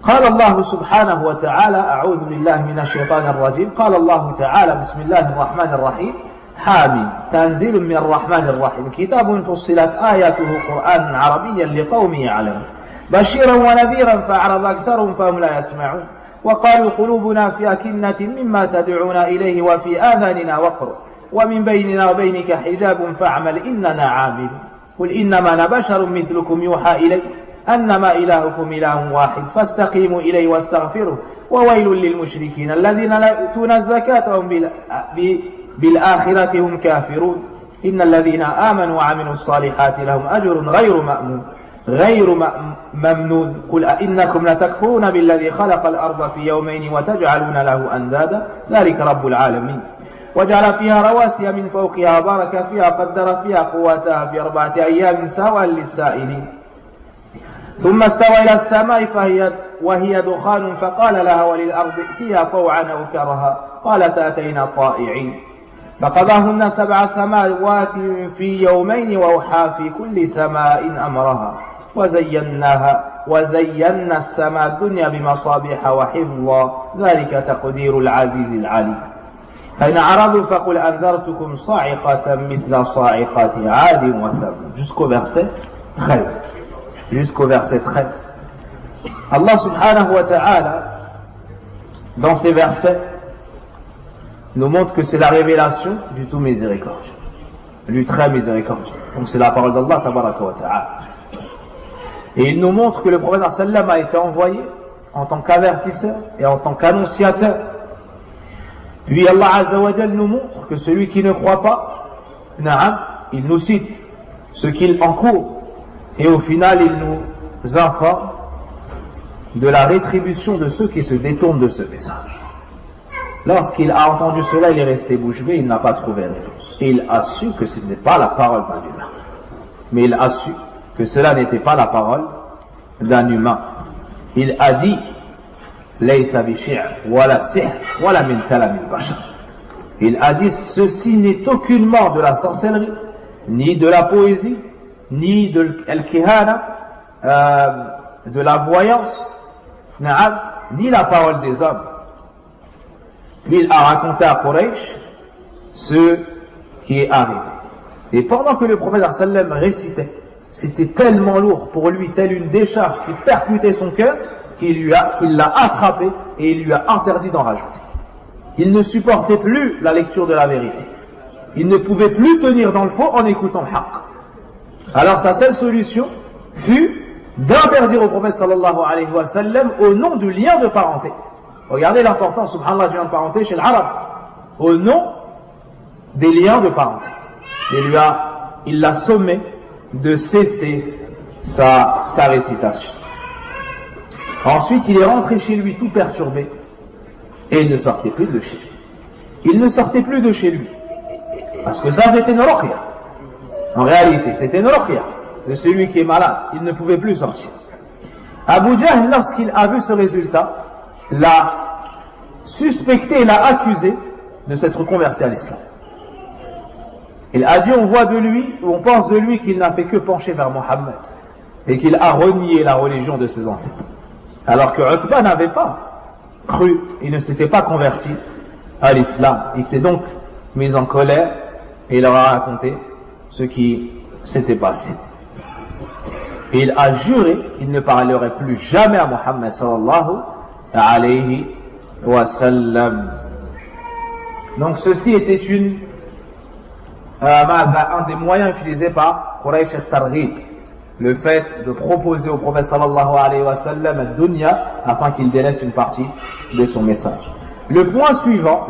Speaker 1: قال الله سبحانه وتعالى أعوذ بالله من الشيطان الرجيم قال الله تعالى بسم الله الرحمن الرحيم حاميم تنزيل من الرحمن الرحيم كتاب فصلت آياته قرآنا عربيا لقوم يعلمون بشيرا ونذيرا فأعرض أكثرهم فهم لا يسمعون وقالوا قلوبنا في أكنة مما تدعونا إليه وفي آذاننا وقر ومن بيننا وبينك حجاب فاعمل إننا عاملون قل إنما أنا بشر مثلكم يوحى إلي أنما إلهكم إله واحد فاستقيموا إليه واستغفروه وويل للمشركين الذين لا يؤتون الزكاة وهم بالآخرة هم كافرون إن الذين آمنوا وعملوا الصالحات لهم أجر غير ممنون قل أئنكم لتكفرون بالذي خلق الأرض في يومين وتجعلون له أندادا ذلك رب العالمين وجعل فيها رواسي من فوقها بارك فيها قدر فيها قواتها في 4 أيام سواء للسائلين ثم استوى إلى السماء وهي دخان فقال لها وللأرض ائتيا طوعا أو كرها قالت أتينا طائعين فقضاهن 7 سماوات في يومين وأوحى في كل سماء أمرها وزينا السماء الدنيا بمصابيح وحفظا ذلك تقدير العزيز العليم فإن أعرضوا فقل أنذرتكم صاعقة مثل صاعقة عاد وثمود jusqu'au verset 13. Allah subhanahu wa ta'ala dans ces versets nous montre que c'est la révélation du tout miséricordieux, du très miséricordieux. Donc c'est la parole d'Allah tabaraka wa ta'ala. Et il nous montre que le prophète sallam a été envoyé en tant qu'avertisseur et en tant qu'annonciateur. Puis Allah azza wa jal nous montre que celui qui ne croit pas, il nous cite ce qu'il encourt et au final il nous informe de la rétribution de ceux qui se détournent de ce message. Lorsqu'il a entendu cela, il est resté bouche bée, il n'a pas trouvé réponse. Et il a su que ce n'est pas la parole d'un humain. Mais il a su que cela n'était pas la parole d'un humain. Il a dit Laysa bi shi'r wala sihr wala min kalam al-bashar. Il a dit ceci n'est aucunement de la sorcellerie, ni de la poésie, ni de al-kihana, de la voyance, ni la parole des hommes. Lui, il a raconté à Quraysh ce qui est arrivé. Et pendant que le prophète sallam récitait, c'était tellement lourd pour lui, telle une décharge qui percutait son cœur, qu'il l'a attrapé et il lui a interdit d'en rajouter. Il ne supportait plus la lecture de la vérité. Il ne pouvait plus tenir dans le faux en écoutant le haqq. Alors sa seule solution fut d'interdire au prophète sallallahu alayhi wa sallam au nom du lien de parenté. Regardez l'importance, subhanallah, du lien de parenté chez l'arabe. Au nom des liens de parenté. Il l'a sommé de cesser sa récitation. Ensuite, il est rentré chez lui tout perturbé et il ne sortait plus de chez lui. Il ne sortait plus de chez lui. Parce que ça, c'était une ruqya. En réalité, c'était une ruqya de celui qui est malade. Il ne pouvait plus sortir. Abu Jahl, lorsqu'il a vu ce résultat, l'a suspecté, l'a accusé de s'être converti à l'islam. Il a dit, on voit de lui, on pense de lui qu'il n'a fait que pencher vers Mohammed et qu'il a renié la religion de ses ancêtres. Alors que Utba n'avait pas cru, il ne s'était pas converti à l'islam. Il s'est donc mis en colère et il leur a raconté ce qui s'était passé. Et il a juré qu'il ne parlerait plus jamais à Mohammed sallallahu alayhi wa sallam. Donc ceci était un des moyens utilisés par Quraysh al-Targhib, le fait de proposer au prophète sallallahu alayhi wa sallam ad-dunya afin qu'il délaisse une partie de son message. Le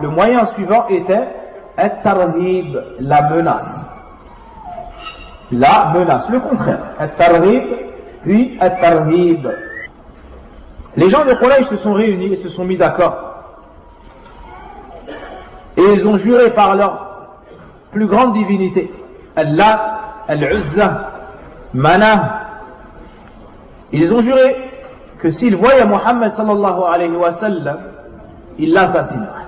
Speaker 1: moyen suivant était at-Targhib, la menace. La menace, le contraire. At-Targhib, puis at-Targhib. Les gens de Quraysh se sont réunis et se sont mis d'accord. Et ils ont juré par leur plus grande divinité, Al-Lat, Al-Uzza, Manah. Ils ont juré que s'ils voyaient Mohammed sallallahu alayhi wa sallam, ils l'assassineraient.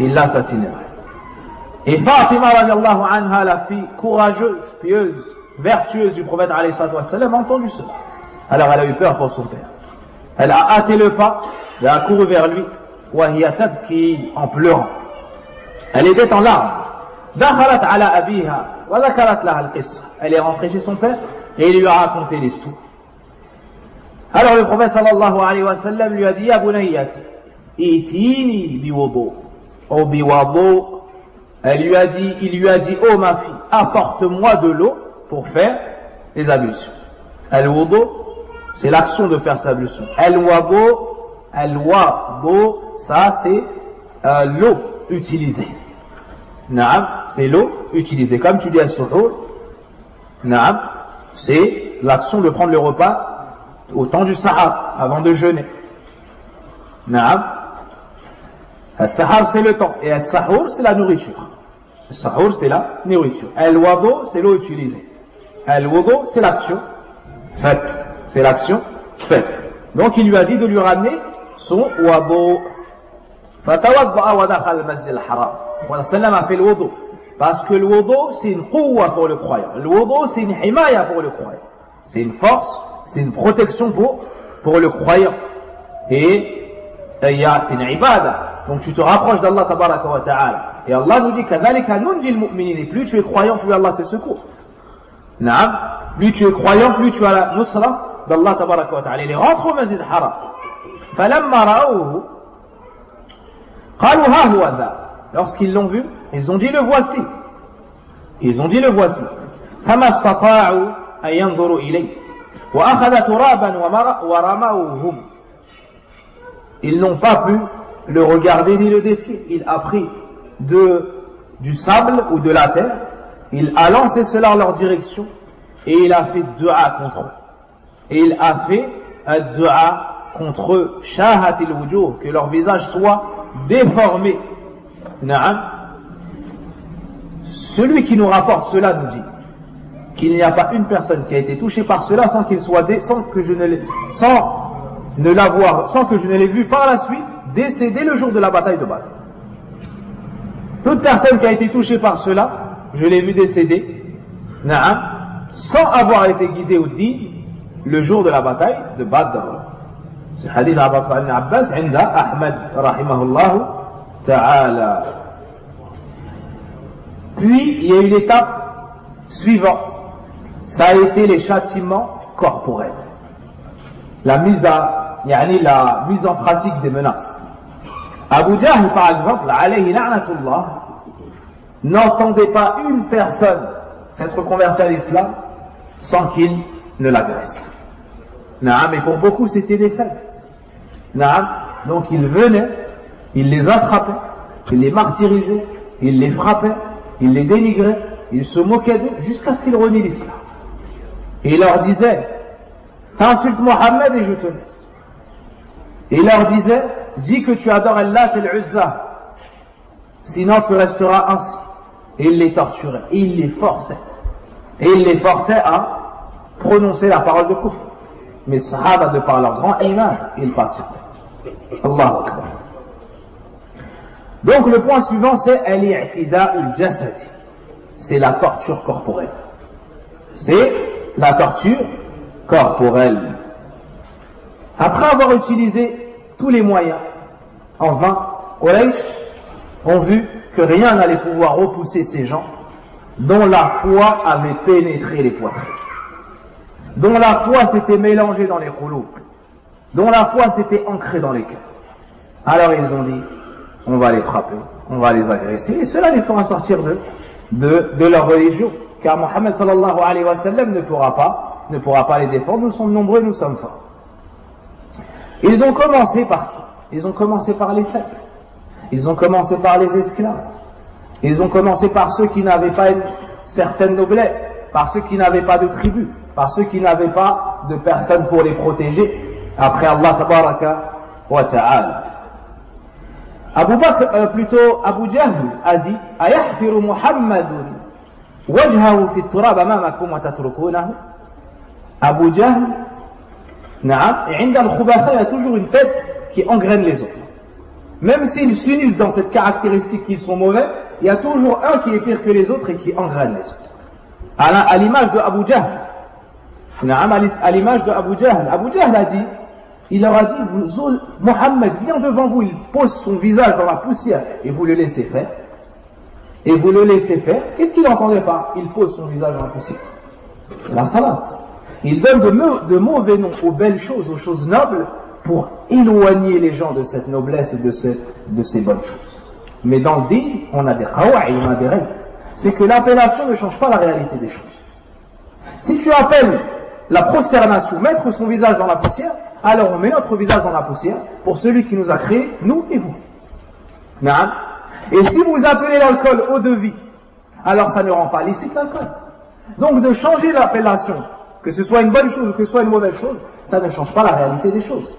Speaker 1: Ils l'assassineraient. Et Fatima radiallahu anha, la fille courageuse, pieuse, vertueuse du prophète alayhi wa sallam, a entendu cela. Alors elle a eu peur pour son père. Elle a hâté le pas, elle a couru vers lui, وهي تبكي, en pleurant. Elle était en larmes. دخلت على أبيها وذكرت لها القصة. Elle est rentrée chez son père et il lui a raconté l'histoire. Alors le prophète sallallahu alayhi wa sallam lui a dit, يا بنيتي ائتيني بوضوء أو بوضوء. Il lui a dit, oh ma fille, apporte-moi de l'eau pour faire les ablutions. Al-wudu, c'est l'action de faire sa ablution. Al-wudu, ça c'est l'eau utilisée. Naam, c'est l'eau utilisée. Comme tu dis as-suhur, naam, c'est l'action de prendre le repas au temps du sahar, avant de jeûner. Naam. Al-sahar c'est le temps et al-sahur c'est la nourriture. Al-sahur c'est la nourriture. Al-wudu c'est l'eau utilisée. Al-wudu c'est l'action faite. C'est l'action faite. Donc il lui a dit de lui ramener son wudu. Fatawadda'a wa dakhala al-masjid al-haram. Wa sallam a fait le wudu. Parce que le wudu c'est une quwwa pour le croyant. Le wudu c'est une himaya pour le croyant. C'est une force, c'est une protection pour le croyant. Et c'est une ibada. Donc tu te rapproches d'Allah tabaraka wa ta'ala. Et Allah nous dit kadhalika nunjil mu'minin. Et plus tu es croyant, plus Allah te secourt. Naam. Plus tu es croyant, plus tu as la nusra d'Allah tabaraka wa ta'ala. Il rentre au masjid haram. Falamma ra'awhu qalu ha huwa dha. Lorsqu'ils l'ont vu, ils ont dit le voici. Ils ont dit le voici. Fama istata'u an yanzuru ilayhi. Wa akhadha turaban wa ramawhum. Ils n'ont pas pu le regarder ni le défier. Il a pris du sable ou de la terre, il a lancé cela en leur direction et il a fait dua contre eux. Et il a fait dua contre eux, shahatil wujuh, que leur visage soit déformé. Na'am. Celui qui nous rapporte cela nous dit qu'il n'y a pas une personne qui a été touchée par cela sans que je ne l'ai vu par la suite décédé le jour de la bataille de Badr. Toute personne qui a été touchée par cela, je l'ai vu décéder, na'am, sans avoir été guidé ou dit le jour de la bataille de Badr. Ce hadith Ibn Abbas, inda Ahmad rahimahullah ta'ala. Puis il y a eu l'étape suivante. Ça a été les châtiments corporels. La mise en pratique des menaces. Abu Jahl, par exemple, alayhi la'natullah, n'entendait pas une personne s'être convertie à l'islam sans qu'il ne l'agresse. Naam, et pour beaucoup, c'était des faibles. Naam, donc il venait, il les attrapait, il les martyrisait, il les frappait, il les dénigrait, il se moquait d'eux jusqu'à ce qu'ils renient l'islam. Et il leur disait, t'insultes Mohammed et je te laisse. Et il leur disait, dis que tu adores Allah et l'Uzza, sinon tu resteras ainsi. Et il les torturait, et il les forçait. Et il les forçait à prononcer la parole de kufr. Mais Sahaba, de par leur grand iman, ils passaient. Allahu Akbar. Donc le point suivant, c'est al-i'tida al-jasadi. C'est la torture corporelle. C'est la torture corporelle. Après avoir utilisé tous les moyens, en vain, Quraysh ont vu que rien n'allait pouvoir repousser ces gens dont la foi avait pénétré les poitrines, dont la foi s'était mélangée dans les qouloub, dont la foi s'était ancrée dans les cœurs. Alors ils ont dit, on va les frapper, on va les agresser, et cela les fera sortir de leur religion, car Mohammed sallallahu alayhi wa sallam ne pourra pas les défendre. Nous sommes nombreux, nous sommes forts. Ils ont commencé par qui? Ils ont commencé par les faibles. Ils ont commencé par les esclaves. Ils ont commencé par ceux qui n'avaient pas une certaine noblesse, par ceux qui n'avaient pas de tribu, par ceux qui n'avaient pas de personnes pour les protéger. Après Allah tabaraka wa ta'ala. Abu Jahl a dit, ayahfiru Muhammadun wajhahu fi turab amamakum wa tatrukunahu. Abu Jahl, na'am, et inda al-khubatha, il y a toujours une tête qui engraine les autres. Même s'ils s'unissent dans cette caractéristique qu'ils sont mauvais, il y a toujours un qui est pire que les autres et qui engraine les autres. À l'image de Abu Jahl, à l'image de Abu Jahl a dit, il leur a dit, Mohammed vient devant vous, il pose son visage dans la poussière et vous le laissez faire. Et vous le laissez faire. Qu'est-ce qu'il n'entendait pas? Il pose son visage dans la poussière. La salat. Il donne de mauvais noms aux belles choses, aux choses nobles, pour éloigner les gens de cette noblesse et de ces bonnes choses. Mais dans le din, on a des qawa'id, on a des règles. C'est que l'appellation ne change pas la réalité des choses. Si tu appelles la prosternation, mettre son visage dans la poussière, alors on met notre visage dans la poussière pour celui qui nous a créés, nous et vous. Naam. Et si vous appelez l'alcool eau de vie, alors ça ne rend pas licite l'alcool. Donc de changer l'appellation, que ce soit une bonne chose ou que ce soit une mauvaise chose, ça ne change pas la réalité des choses.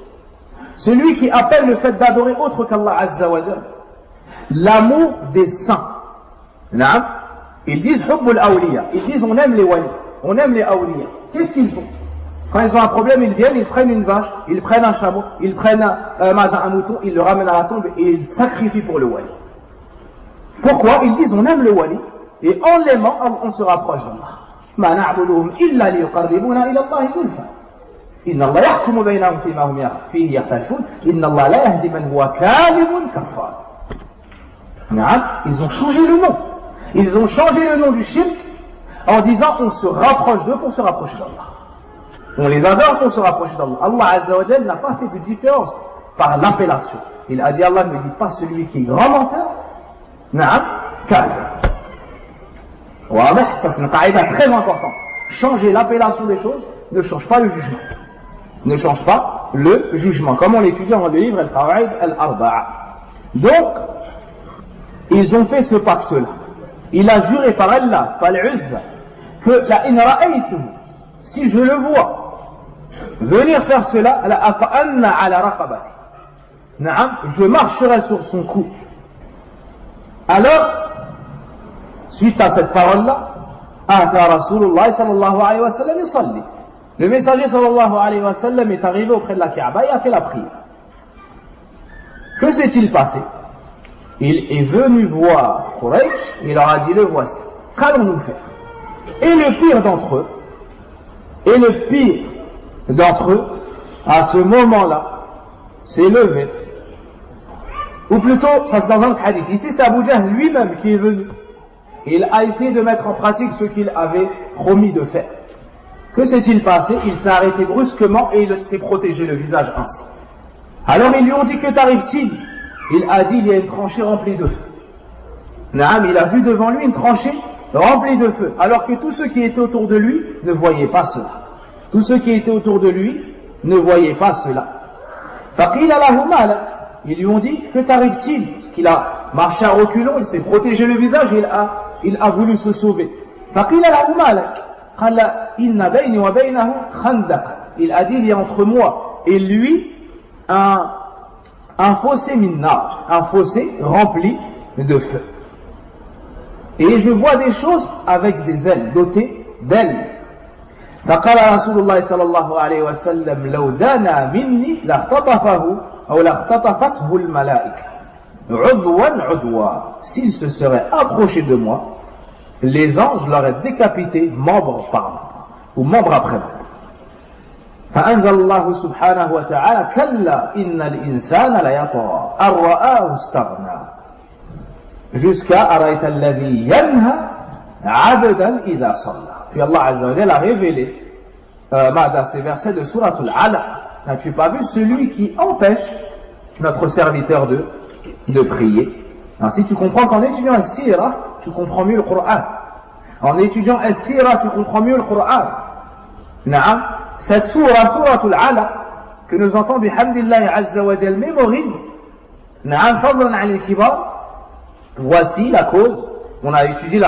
Speaker 1: Celui qui appelle le fait d'adorer autre qu'Allah Azza wa Jal, l'amour des saints. Naam. Ils disent hubbul awliya, ils disent on aime les wali, on aime les awliya. Qu'est-ce qu'ils font? Quand ils ont un problème, ils viennent, ils prennent une vache, ils prennent un chameau, ils prennent un mouton, ils le ramènent à la tombe et ils sacrifient pour le wali. Pourquoi? Ils disent on aime le wali et en l'aimant, on se rapproche d'Allah. Ma na'buduhum illa liyuqarribuna ila Allah zulfa. Inna Allah yahkumu baynahum fima hum fihi yakhtalifun. Inna Allah la yahdi man huwa kadhibun kafar. Ils ont changé le nom. Ils ont changé le nom du shirk en disant on se rapproche d'eux pour se rapprocher d'Allah. On les adore pour se rapprocher d'Allah. Allah Azza wa Jal n'a pas fait de différence par l'appellation. Il a dit Allah ne dit pas celui qui est grand menteur, na'am, kafir. Ça c'est une qaïda très importante. Changer l'appellation des choses ne change pas le jugement. Ne change pas le jugement. Comme on l'étudie dans le livre Al-Qawa'id Al-Arba'a. Donc, ils ont fait ce pacte-là. Il a juré par Allah, par l'Uzza, que la in ra'aytu, si je le vois venir faire cela, la ata'anna ala raqabati. Na'am, je marcherai sur son cou. Alors, suite à cette parole-là, ata Rasulullah sallallahu alayhi wa sallam yusalli. Le messager sallallahu alayhi wa sallam est arrivé auprès de la Kaaba et a fait la prière. Que s'est-il passé? Il est venu voir Quraysh, il leur a dit le voici, qu'allons-nous faire? Et le pire d'entre eux, à ce moment-là, s'est levé. Ou plutôt, ça c'est dans un autre hadith. Ici c'est Abu Jahl lui-même qui est venu. Il a essayé de mettre en pratique ce qu'il avait promis de faire. Que s'est-il passé? Il s'est arrêté brusquement et il s'est protégé le visage ainsi. Alors ils lui ont dit, que t'arrive-t-il? Il a dit, il y a une tranchée remplie de feu. Naam, il a vu devant lui une tranchée remplie de feu, alors que tous ceux qui étaient autour de lui ne voyaient pas cela. Tous ceux qui étaient autour de lui ne voyaient pas cela. Faqila lahu malak. Ils lui ont dit, que t'arrive-t-il? Parce qu'il a marché à reculons, il s'est protégé le visage et il a voulu se sauver. Faqila lahu malak. Il a dit, il y a entre moi et lui un fossé minnar, un fossé rempli de feu. Et je vois des choses avec des ailes, dotées d'ailes. فقال رسول الله صلى الله عليه وسلم لو دنا مني لاختطفه أو لاختطفته الملائكة عضوا عضوا. S'il se serait approché de moi, les anges l'auraient décapité membre par membre ou membre après membre. فأنزل الله سبحانه وتعالى كلا إن الإنسان ليطغى أن رآه استغنى jusqu'à أرأيت الذي ينهى عبدا إذا صلى. Puis Allah Azza wa Jalla a révélé dans ces versets de Surat Al-Alaq, n'as-tu pas vu celui qui empêche notre serviteur de prier? Alors, si tu comprends qu'en étudiant As-Sira, tu comprends mieux le Coran. En étudiant As-Sira, tu comprends mieux le Coran. Naam, cette Surat Al-Alaq, que nos enfants, bihamdillahi Azza wa Jalla, mémorisent, Naam, fadlan al kibar, voici la cause. On a étudié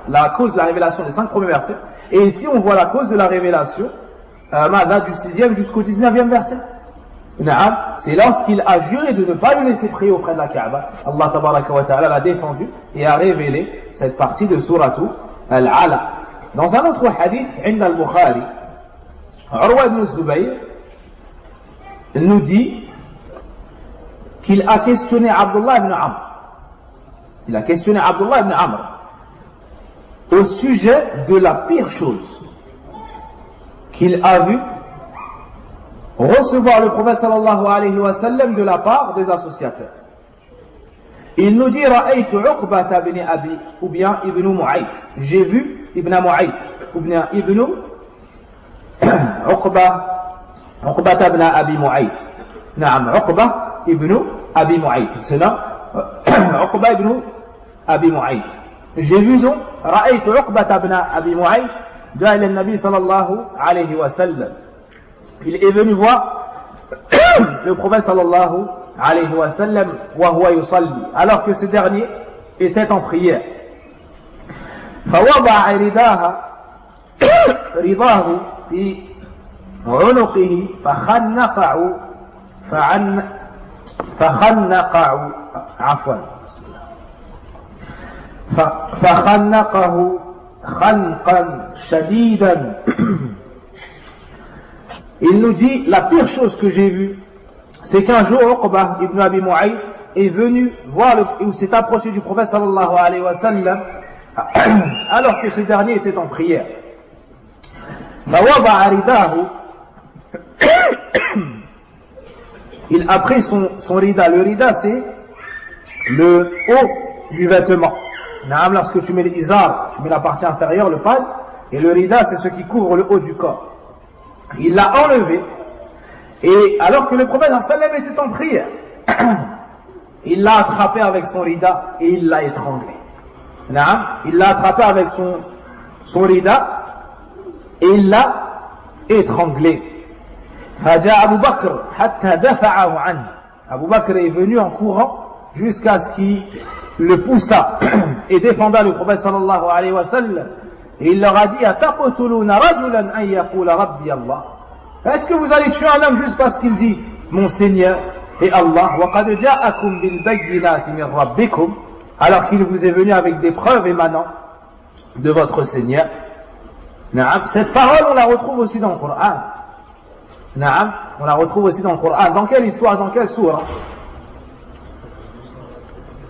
Speaker 1: la cause de la révélation des 5 premiers versets. Et ici, on voit la cause de la révélation du 6e jusqu'au 19e verset. C'est lorsqu'il a juré de ne pas le laisser prier auprès de la Kaaba. Allah tabaraka wa ta'ala l'a défendu et a révélé cette partie de Suratu Al-Alaq. Dans un autre hadith, Inda al-Bukhari, Urwa ibn Zubayr nous dit qu'il a questionné Abdullah ibn Amr. Il a questionné Abdullah ibn Amr au sujet de la pire chose qu'il a vu recevoir le prophète sallallahu alayhi wa sallam de la part des associateurs. Il nous dit Ra'aytu Uqbata ibn Abi ou bien Ibn Mu'ayt. J'ai vu Ibn Mu'ayt ou bien Ibn Uqbata ibn Abi Mu'ayt. Naam, Uqba ibn Abi Mu'ayt. C'est là Uqba ibn Abi Mu'ayt. J'ai vu donc Ra'aytu Uqbata ibn Abi Mu'ayt جاء إلى النبي صلى الله عليه وسلم. Il est venu voir le prophète sallallahu alayhi wa sallam وهو يصلي, alors que ce dernier était en prière. فوضع رضاه في عنقه فخنقه خنقا شديدا. Il nous dit, la pire chose que j'ai vue, c'est qu'un jour Uqba ibn Abi Mu'ayt est venu voir ou s'est approché du prophète sallallahu alayhi wa sallam alors que ce dernier était en prière. Il a pris son rida. Le rida, c'est le haut du vêtement. Lorsque tu mets l'izar, tu mets la partie inférieure, le pad, et le rida, c'est ce qui couvre le haut du corps. Il l'a enlevé, et alors que le prophète sallam était en prière, il l'a attrapé avec son rida et il l'a étranglé. Il l'a attrapé avec son rida et il l'a étranglé. Abu Bakr est venu en courant jusqu'à ce qu'il le poussa et défenda le prophète sallallahu alayhi wa sallam. Et il leur a dit, est-ce que vous allez tuer un homme juste parce qu'il dit mon Seigneur et Allah, alors qu'il vous est venu avec des preuves émanant de votre Seigneur? Cette parole, on la retrouve aussi dans le Coran. On la retrouve aussi dans le Coran. Dans quelle histoire, dans quelle sourate?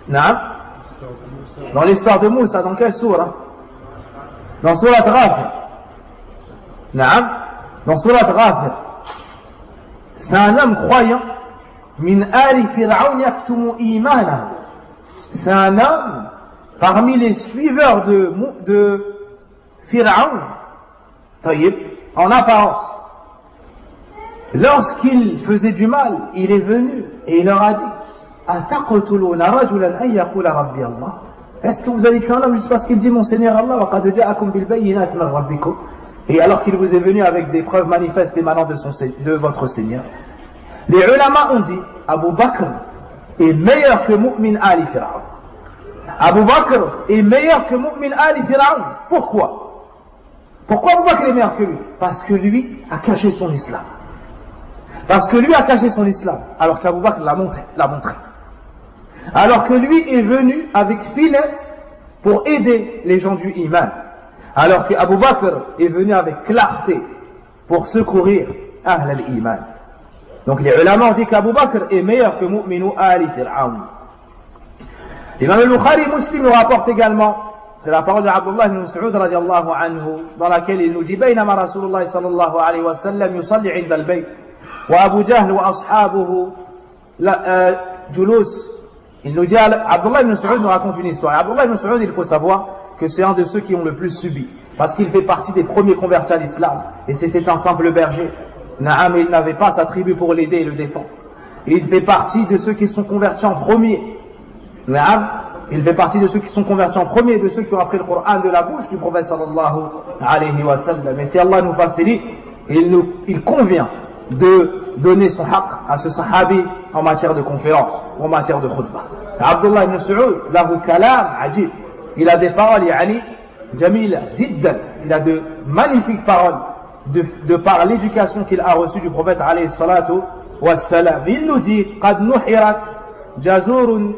Speaker 1: Dans l'histoire de Moussa, dans quelle sourate? Dans Surat Ghafir. Dans Surat Ghafir. C'est un homme croyant. Min ali Fir'aun yaktumu imanahu. C'est un homme parmi les suiveurs de Fir'aun. Taïb, en apparence. Lorsqu'il faisait du mal, il est venu et il leur a dit, ataqtuluna rajulan an yaqula rabbi Allah. Est-ce que vous allez tuer un homme juste parce qu'il dit mon Seigneur Allah, wa qad ja'akum bil bayyinati min rabbikum, et alors qu'il vous est venu avec des preuves manifestes émanant de votre Seigneur? Les ulama ont dit, Abu Bakr est meilleur que Mu'min Ali Fir'aun. Abu Bakr est meilleur que Mu'min Ali Fir'aun. Pourquoi? Pourquoi Abu Bakr est meilleur que lui? Parce que lui a caché son islam. Parce que lui a caché son islam, alors qu'Abu Bakr l'a montré. Alors que lui est venu avec finesse pour aider les gens du iman. Alors que Abu Bakr est venu avec clarté pour secourir Ahl al-Iman. Donc les ulama ont dit qu'Abu Bakr est meilleur que Mu'minu Ali Fir'aun. L'imam al-Bukhari Muslim nous rapporte également, c'est la parole d'Abdullah ibn Mas'ud radiallahu anhu, dans laquelle il nous dit بينما رسول الله صلى الله عليه وسلم يصلي عند البيت وأبو جهل وأصحابه جلوس. Il nous dit, Abdullah ibn Mas'ud nous raconte une histoire. Abdullah ibn Mas'ud, il faut savoir que c'est un de ceux qui ont le plus subi, parce qu'il fait partie des premiers convertis à l'islam, et c'était un simple berger. Naam, il n'avait pas sa tribu pour l'aider et le défendre. Et il fait partie de ceux qui sont convertis en premier. Naam, il fait partie de ceux qui sont convertis en premier, de ceux qui ont appris le Coran de la bouche du prophète sallallahu alayhi wa sallam. Et si Allah nous facilite, il convient de donner son haqq à ce sahabi en matière de conférence, en matière de khutbah. Abdullah ibn Mas'ud, lahu kalam ajib. Il a des paroles, yani, jamila, jiddan. Il a de magnifiques paroles de par l'éducation qu'il a reçue du prophète alayhi salatu wassalam. Il nous dit, qad nuhirat jazurun.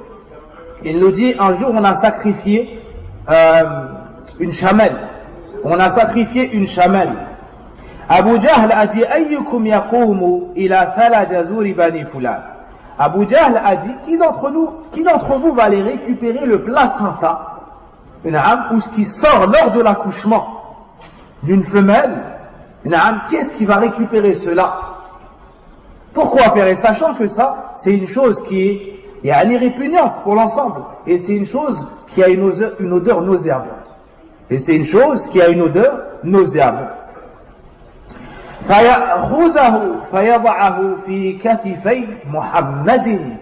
Speaker 1: Il nous dit, un jour on a sacrifié une chamelle. On a sacrifié une chamelle. Abu Jahl a dit, ayyukum yaqumu ila sala jazuri bani fulan. Abu Jahl a dit, qui d'entre vous va aller récupérer le placenta, ou ce qui sort lors de l'accouchement d'une femelle? Qui est-ce qui va récupérer cela? Pourquoi faire? Et sachant que ça, c'est une chose qui est répugnante pour l'ensemble, et c'est une chose qui a une odeur nauséabonde. Et c'est une chose qui a une odeur nauséabonde. فيأخذه فيضعه في كتفي محمد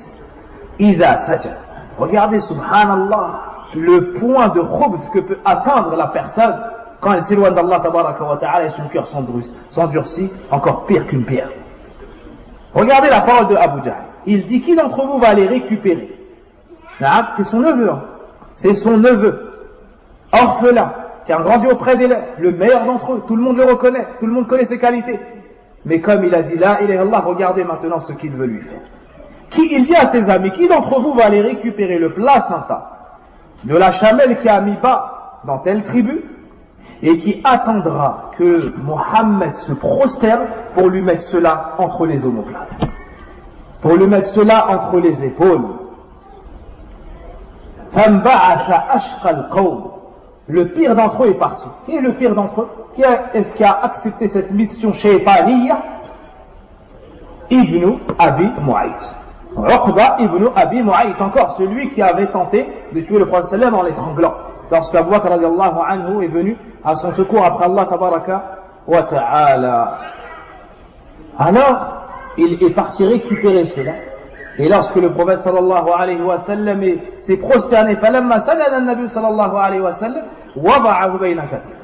Speaker 1: إذا سجد. Regardez, subhanallah, le point de khubth que peut atteindre la personne quand elle s'éloigne d'Allah tabaraka wa ta'ala et son cœur s'endurcit encore pire qu'une pierre. Regardez la parole de Abu Jahl. Il dit, qui d'entre vous va aller récupérer? C'est son neveu, c'est son neveu, orphelin, qui a grandi auprès des leurs, le meilleur d'entre eux, tout le monde le reconnaît, tout le monde connaît ses qualités. Mais comme il a dit là, il est Allah, regardez maintenant ce qu'il veut lui faire. Il dit à ses amis, qui d'entre vous va aller récupérer le placenta de la chamelle qui a mis bas dans telle tribu et qui attendra que Mohammed se prosterne pour lui mettre cela entre les omoplates, pour lui mettre cela entre les épaules. فَانْبَعَثَ أَشْقَى الْقَوْمِ. Le pire d'entre eux est parti. Qui est le pire d'entre eux? Est-ce qui a accepté cette mission shaytaniyya? Ibn Abi Mu'ayt. Uqba ibn Abi Mu'ayt, encore celui qui avait tenté de tuer le prophète sallam en l'étranglant. Lorsque Abu Bakr radiallahu anhu est venu à son secours après Allah tabaraka wa ta'ala. Alors, il est parti récupérer cela. Et lorsque le prophète sallallahu alayhi wa sallam s'est prosterné, فَلَمَّا سَجَدَ النَّبِيُّ sallallahu alayhi wa sallam وَضَعَهُ بَيْنَ كَتِفَيْهِ.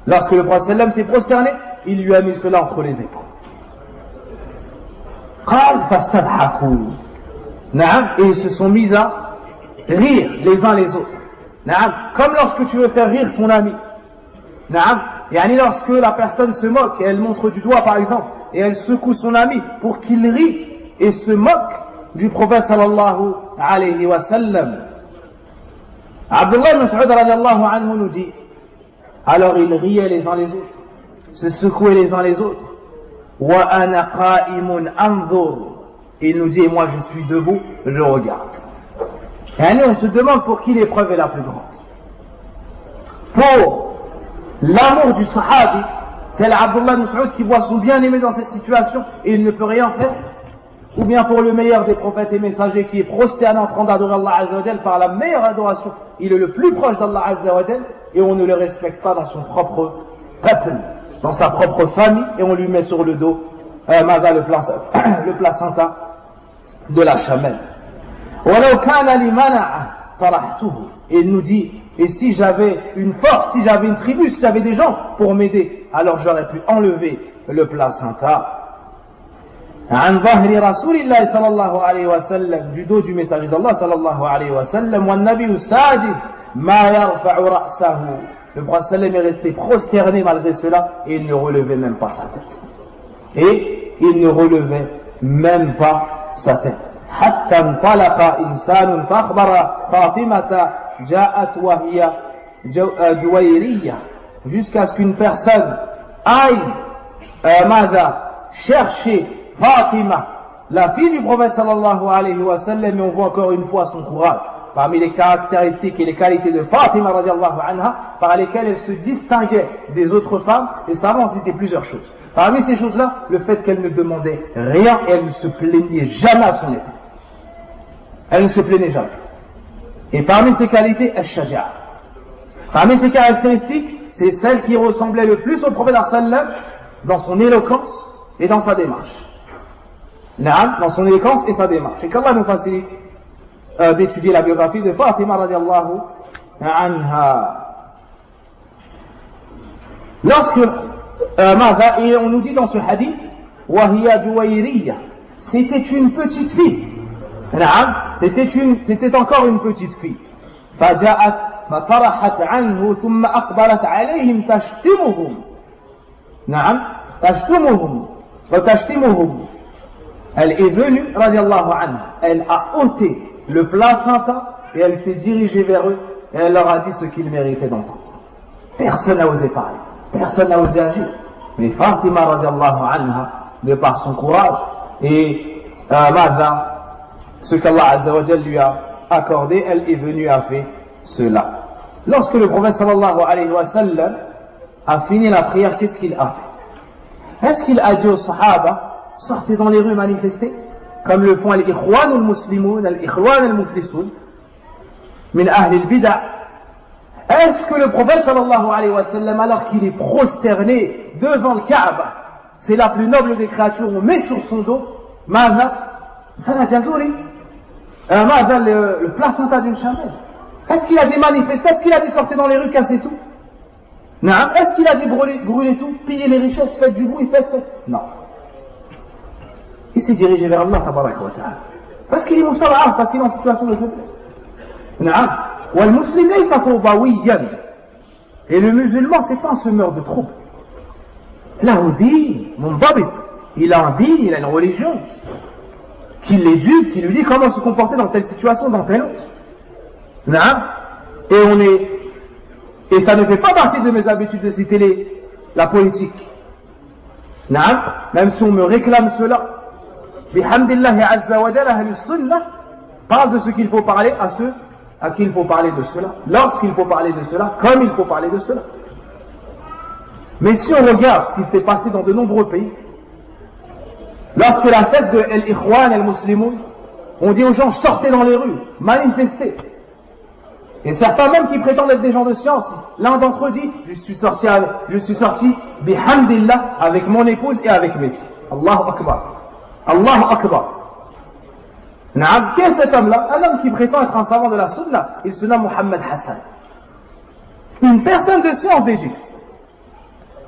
Speaker 1: Lorsque le prophète sallam s'est prosterné, il lui a mis cela entre les épaules. قَالْ فَاسْتَضْحَكُوا. Et ils se sont mis à rire les uns les autres. Comme lorsque tu veux faire rire ton ami. Lorsque la personne se moque et elle montre du doigt par exemple, et elle secoue son ami pour qu'il rie et se moque du prophète sallallahu alayhi wa sallam. Abdullah ibn Mas'ud radiallahu anhu nous dit, alors ils riaient les uns les autres, se secouaient les uns les autres. Wa ana qa'imun anzur. Il nous dit, et moi je suis debout, je regarde. Et on se demande pour qui l'épreuve est la plus grande. Pour l'amour du sahabi, tel Abdullah ibn Mas'ud qui voit son bien-aimé dans cette situation et il ne peut rien faire, ou bien pour le meilleur des prophètes et messagers qui est prosterné en train d'adorer Allah Azza wa Jal par la meilleure adoration, il est le plus proche d'Allah Azza wa Jal et on ne le respecte pas dans son propre peuple, dans sa propre famille, et on lui met sur le dos le placenta de la chamelle. Et il nous dit, et si j'avais une force, si j'avais une tribu, si j'avais des gens pour m'aider, alors j'aurais pu enlever le placenta. عن ظهر رسول الله صلى الله عليه وسلم, du dos du messager d'Allah صلى الله عليه وسلم, والنبي ساجد ما يرفع رأسه Le prophète sallam est resté prosterné malgré cela et il ne relevait même pas sa tête. Et il ne relevait même pas sa tête. حتى انطلق إنسان فأخبر فاطمة جاءت وهي جويرية jusqu'à ce qu'une personne aille chercher Fatima, la fille du prophète sallallahu alayhi wa sallam, et on voit encore une fois son courage. Parmi les caractéristiques et les qualités de Fatima radiallahu anha, par lesquelles elle se distinguait des autres femmes, les savants citaient plusieurs choses. Parmi ces choses-là, le fait qu'elle ne demandait rien et elle ne se plaignait jamais à son époux. Elle ne se plaignait jamais. Et parmi ses qualités, al-shaja'a. Parmi ses caractéristiques, c'est celle qui ressemblait le plus au prophète sallam dans son éloquence et dans sa démarche. Dans son éloquence et sa démarche. Et qu'Allah nous facilite d'étudier la biographie de Fatima radiallahu anha. Lorsque et on nous dit dans ce hadith, Wahiya Juwayriya, c'était une petite fille. C'était encore une petite fille. فجاءت فطرحت عنه ثم أقبلت عليهم تشتمهم. تشتمهم وتشتمهم. Elle est venue, radiallahu anha, elle a ôté le placenta et elle s'est dirigée vers eux et elle leur a dit ce qu'ils méritaient d'entendre. Personne n'a osé parler, personne n'a osé agir. Mais Fatima radiallahu anha, de par son courage et ce qu'Allah azza wa jalla lui a accordé, elle est venue à faire cela. Lorsque le prophète sallallahu alayhi wa sallam a fini la prière, qu'est-ce qu'il a fait? Est-ce qu'il a dit aux sahaba, sortez dans les rues manifester, comme le font al-ikhwan al-muslimoun, al-ikhwan al-muflisoun, min ahl al-bid'a? Est-ce que le prophète sallallahu alayhi wa sallam, alors qu'il est prosterné devant le Kaaba, c'est la plus noble des créatures, on met sur son dos, le placenta d'une chamelle? Est-ce qu'il a dit manifester? Est-ce qu'il a dit sortez dans les rues, cassez tout? Non. Est-ce qu'il a dit brûler tout, piller les richesses, faites du bruit, faites? Non. Il s'est dirigé vers Allah tabaraka wa ta'ala. Parce qu'il est mustad'af, parce qu'il est en situation de faiblesse. Non. Wal muslim laysa fawdawiyan. Et le musulman, c'est pas un semeur de troubles. Lahu din mundabit. Il a un din, il a une religion qui l'éduque, qui lui dit comment se comporter dans telle situation, dans telle autre. Et ça ne fait pas partie de mes habitudes de citer la politique. Même si on me réclame cela. Bihamdillahi azza wa jalla, ahlus sunnah parle de ce qu'il faut parler à ceux à qui il faut parler de cela, lorsqu'il faut parler de cela, comme il faut parler de cela. Mais si on regarde ce qui s'est passé dans de nombreux pays, lorsque la secte de Al-Ikhwan al-Muslimoun, on dit aux gens sortez dans les rues, manifestez. Et certains même qui prétendent être des gens de science, l'un d'entre eux dit je suis sorti bihamdillah avec mon épouse et avec mes filles. Allahu Akbar. Allahu Akbar. Qui est cet homme-là? Un homme qui prétend être un savant de la sunna. Il se nomme Mohammed Hassan. Une personne de science d'Égypte.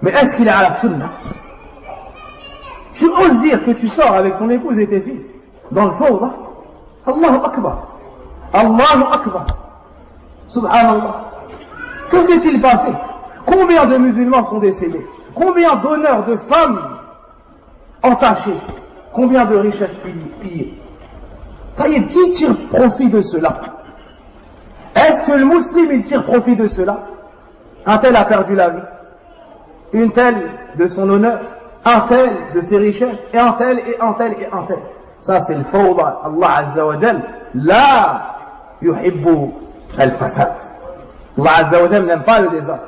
Speaker 1: Mais est-ce qu'il est à la sunna? Tu oses dire que tu sors avec ton épouse et tes filles dans le fawda? Allahu Akbar. Allahu Akbar. Subhanallah. Que s'est-il passé? Combien de musulmans sont décédés? Combien d'honneurs de femmes entachées? Combien de richesses pillées? Taïb, qui tire profit de cela? Est-ce que le musulman il tire profit de cela? Un tel a perdu la vie, une telle de son honneur, un tel de ses richesses, et un tel, et un tel, et un tel. Ça c'est le fawda. Allah Azza wa Jal la yuhibbu al-fasad. Allah Azza wa Jal n'aime pas le désordre.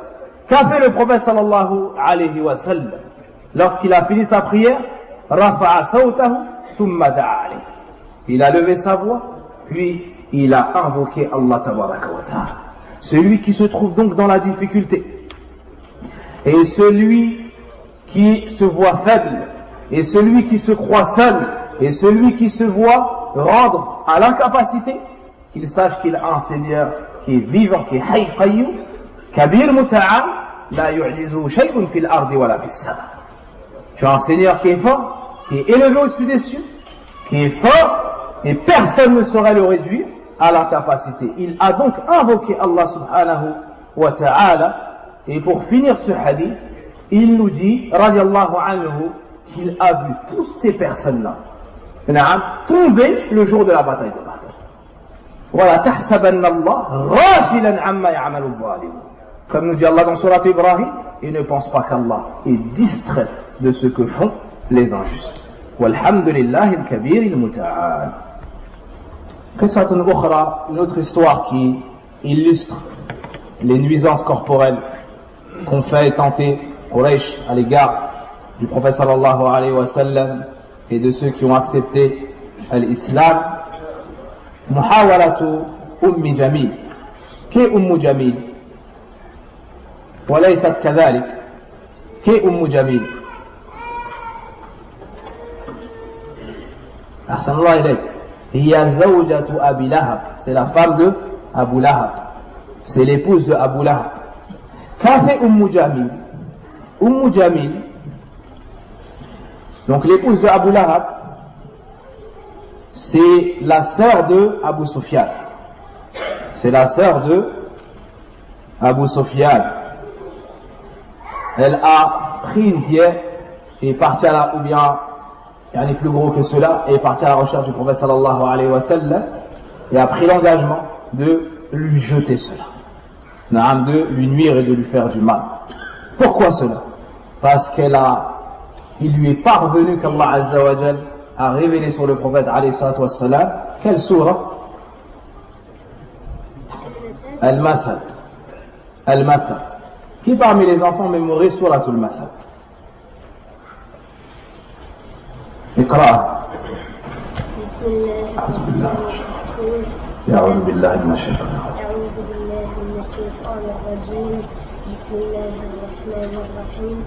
Speaker 1: Qu'a fait le prophète sallallahu alayhi wa sallam lorsqu'il a fini sa prière? Rafa'a sawtahu thumma da'a alayhi. Il a levé sa voix, puis il a invoqué Allah tabaraka wa ta'ala. Celui qui se trouve donc dans la difficulté, et celui qui se voit faible, et celui qui se croit seul, et celui qui se voit rendre à l'incapacité, qu'il sache qu'il a un Seigneur qui est vivant, qui est hayy qayyum, kabir muta'al, la yu'jizuhu shay'un fil ardi wa la fis sama. Tu as un Seigneur qui est fort, qui est élevé au-dessus des cieux, qui est fort, et personne ne saurait le réduire à l'incapacité. Il a donc invoqué Allah subhanahu wa ta'ala Et pour finir ce hadith, il nous dit, radiallahu anhu, qu'il a vu toutes ces personnes-là tomber le jour de la bataille de Badr. Voilà, tahsabanna Allah ghafilan amma ya'malu zalimun. Comme nous dit Allah dans Surat Ibrahim, et ne pense pas qu'Allah est distrait de ce que font les injustes. Walhamdulillahi al-kabir al-muta'al. Qissatun ukhra, une autre histoire qui illustre les nuisances corporelles qu'ont fait et tenté Quraysh à l'égard du prophète sallallahu alayhi wa sallam et de ceux qui ont accepté l'islam. Muhawalatu Ummi Jamil. Qui est Ummu Jamil? وليست كذلك. Qui est Ummu Jamil? أحسن الله إليك. هي زوجة أبي لهب. C'est la femme de Abu Lahab. C'est l'épouse de Abu Lahab. Qu'a fait Ummu Jamil? Ummu Jamil, donc l'épouse de Abu Lahab, c'est la sœur de Abu Sufyan. C'est la sœur de Abu Sufyan. Elle a pris une pierre et est partie à la, ou bien, il y en a plus gros que cela, et est partie à la recherche du prophète sallallahu alayhi wa sallam, et a pris l'engagement de lui jeter cela. De lui nuire et de lui faire du mal. Pourquoi cela? Parce il lui est parvenu qu'Allah Azza wa Jal a révélé sur le prophète alayhi salatu wa sallam, quelle sourate? Al-Masad. Al-Masad. Qui parmi les enfants mémorise sourate Al-Masad? اقرأ.
Speaker 2: بسم الله الرحمن الرحيم.
Speaker 1: أعوذ بالله من الشيطان
Speaker 2: الرجيم. بسم الله الرحمن الرحيم.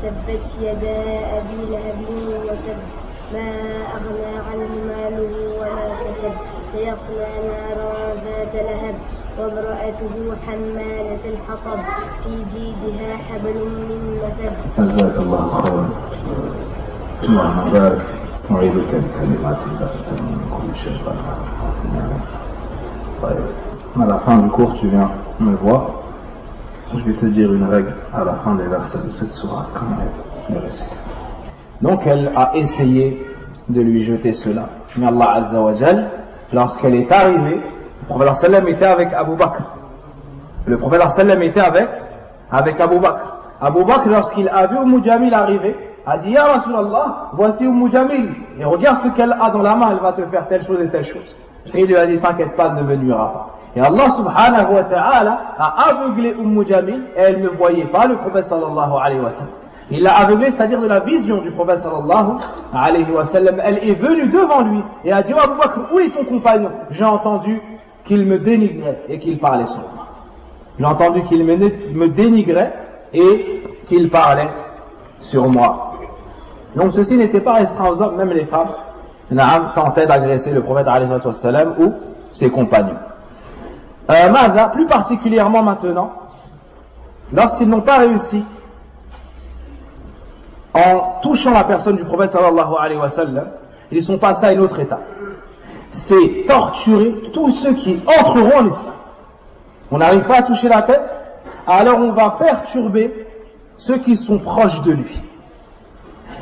Speaker 2: تبت يدا أبي لهب وتب ما أغنى عنه ماله وما كسب سيصلى نارا ذات لهب وامرأته حمالة الحطب في جيدها حبل من مسد.
Speaker 1: جزاك الله خيرا. اللهم بارك. أعيذك بكلمات الله من كل شيطان. À la fin du cours, tu viens me voir. Je vais te dire une règle à la fin des versets de cette sourate, comment elle récite. Donc elle a essayé de lui jeter cela. Mais Allah Azza wa Jal, lorsqu'elle est arrivée, le prophète sallam était avec Abu Bakr. Le prophète sallam était avec Abu Bakr. Abu Bakr, lorsqu'il a vu Ummu Jamil arriver, a dit: Ya Rasulallah, voici Ummu Jamil. Et regarde ce qu'elle a dans la main, elle va te faire telle chose et telle chose. Et il lui a dit: t'inquiète pas, ne me nuira pas. Et Allah subhanahu wa ta'ala a aveuglé Ummu Jamil et elle ne voyait pas le prophète sallallahu alayhi wa sallam. Il l'a aveuglé, c'est-à-dire de la vision du prophète sallallahu alayhi wa sallam. Elle est venue devant lui et a dit: oh Abu Bakr, où est ton compagnon? J'ai entendu qu'il me dénigrait et qu'il parlait sur moi. J'ai entendu qu'il me dénigrait et qu'il parlait sur moi. Donc ceci n'était pas restreint aux hommes, même les femmes tentaient d'agresser le prophète alayhi wa sallam ou ses compagnons. Plus particulièrement maintenant, lorsqu'ils n'ont pas réussi en touchant la personne du prophète sallallahu alayhi wa sallam, ils sont passés à une autre étape. C'est torturer tous ceux qui entreront en islam. On n'arrive pas à toucher la tête, alors on va perturber ceux qui sont proches de lui.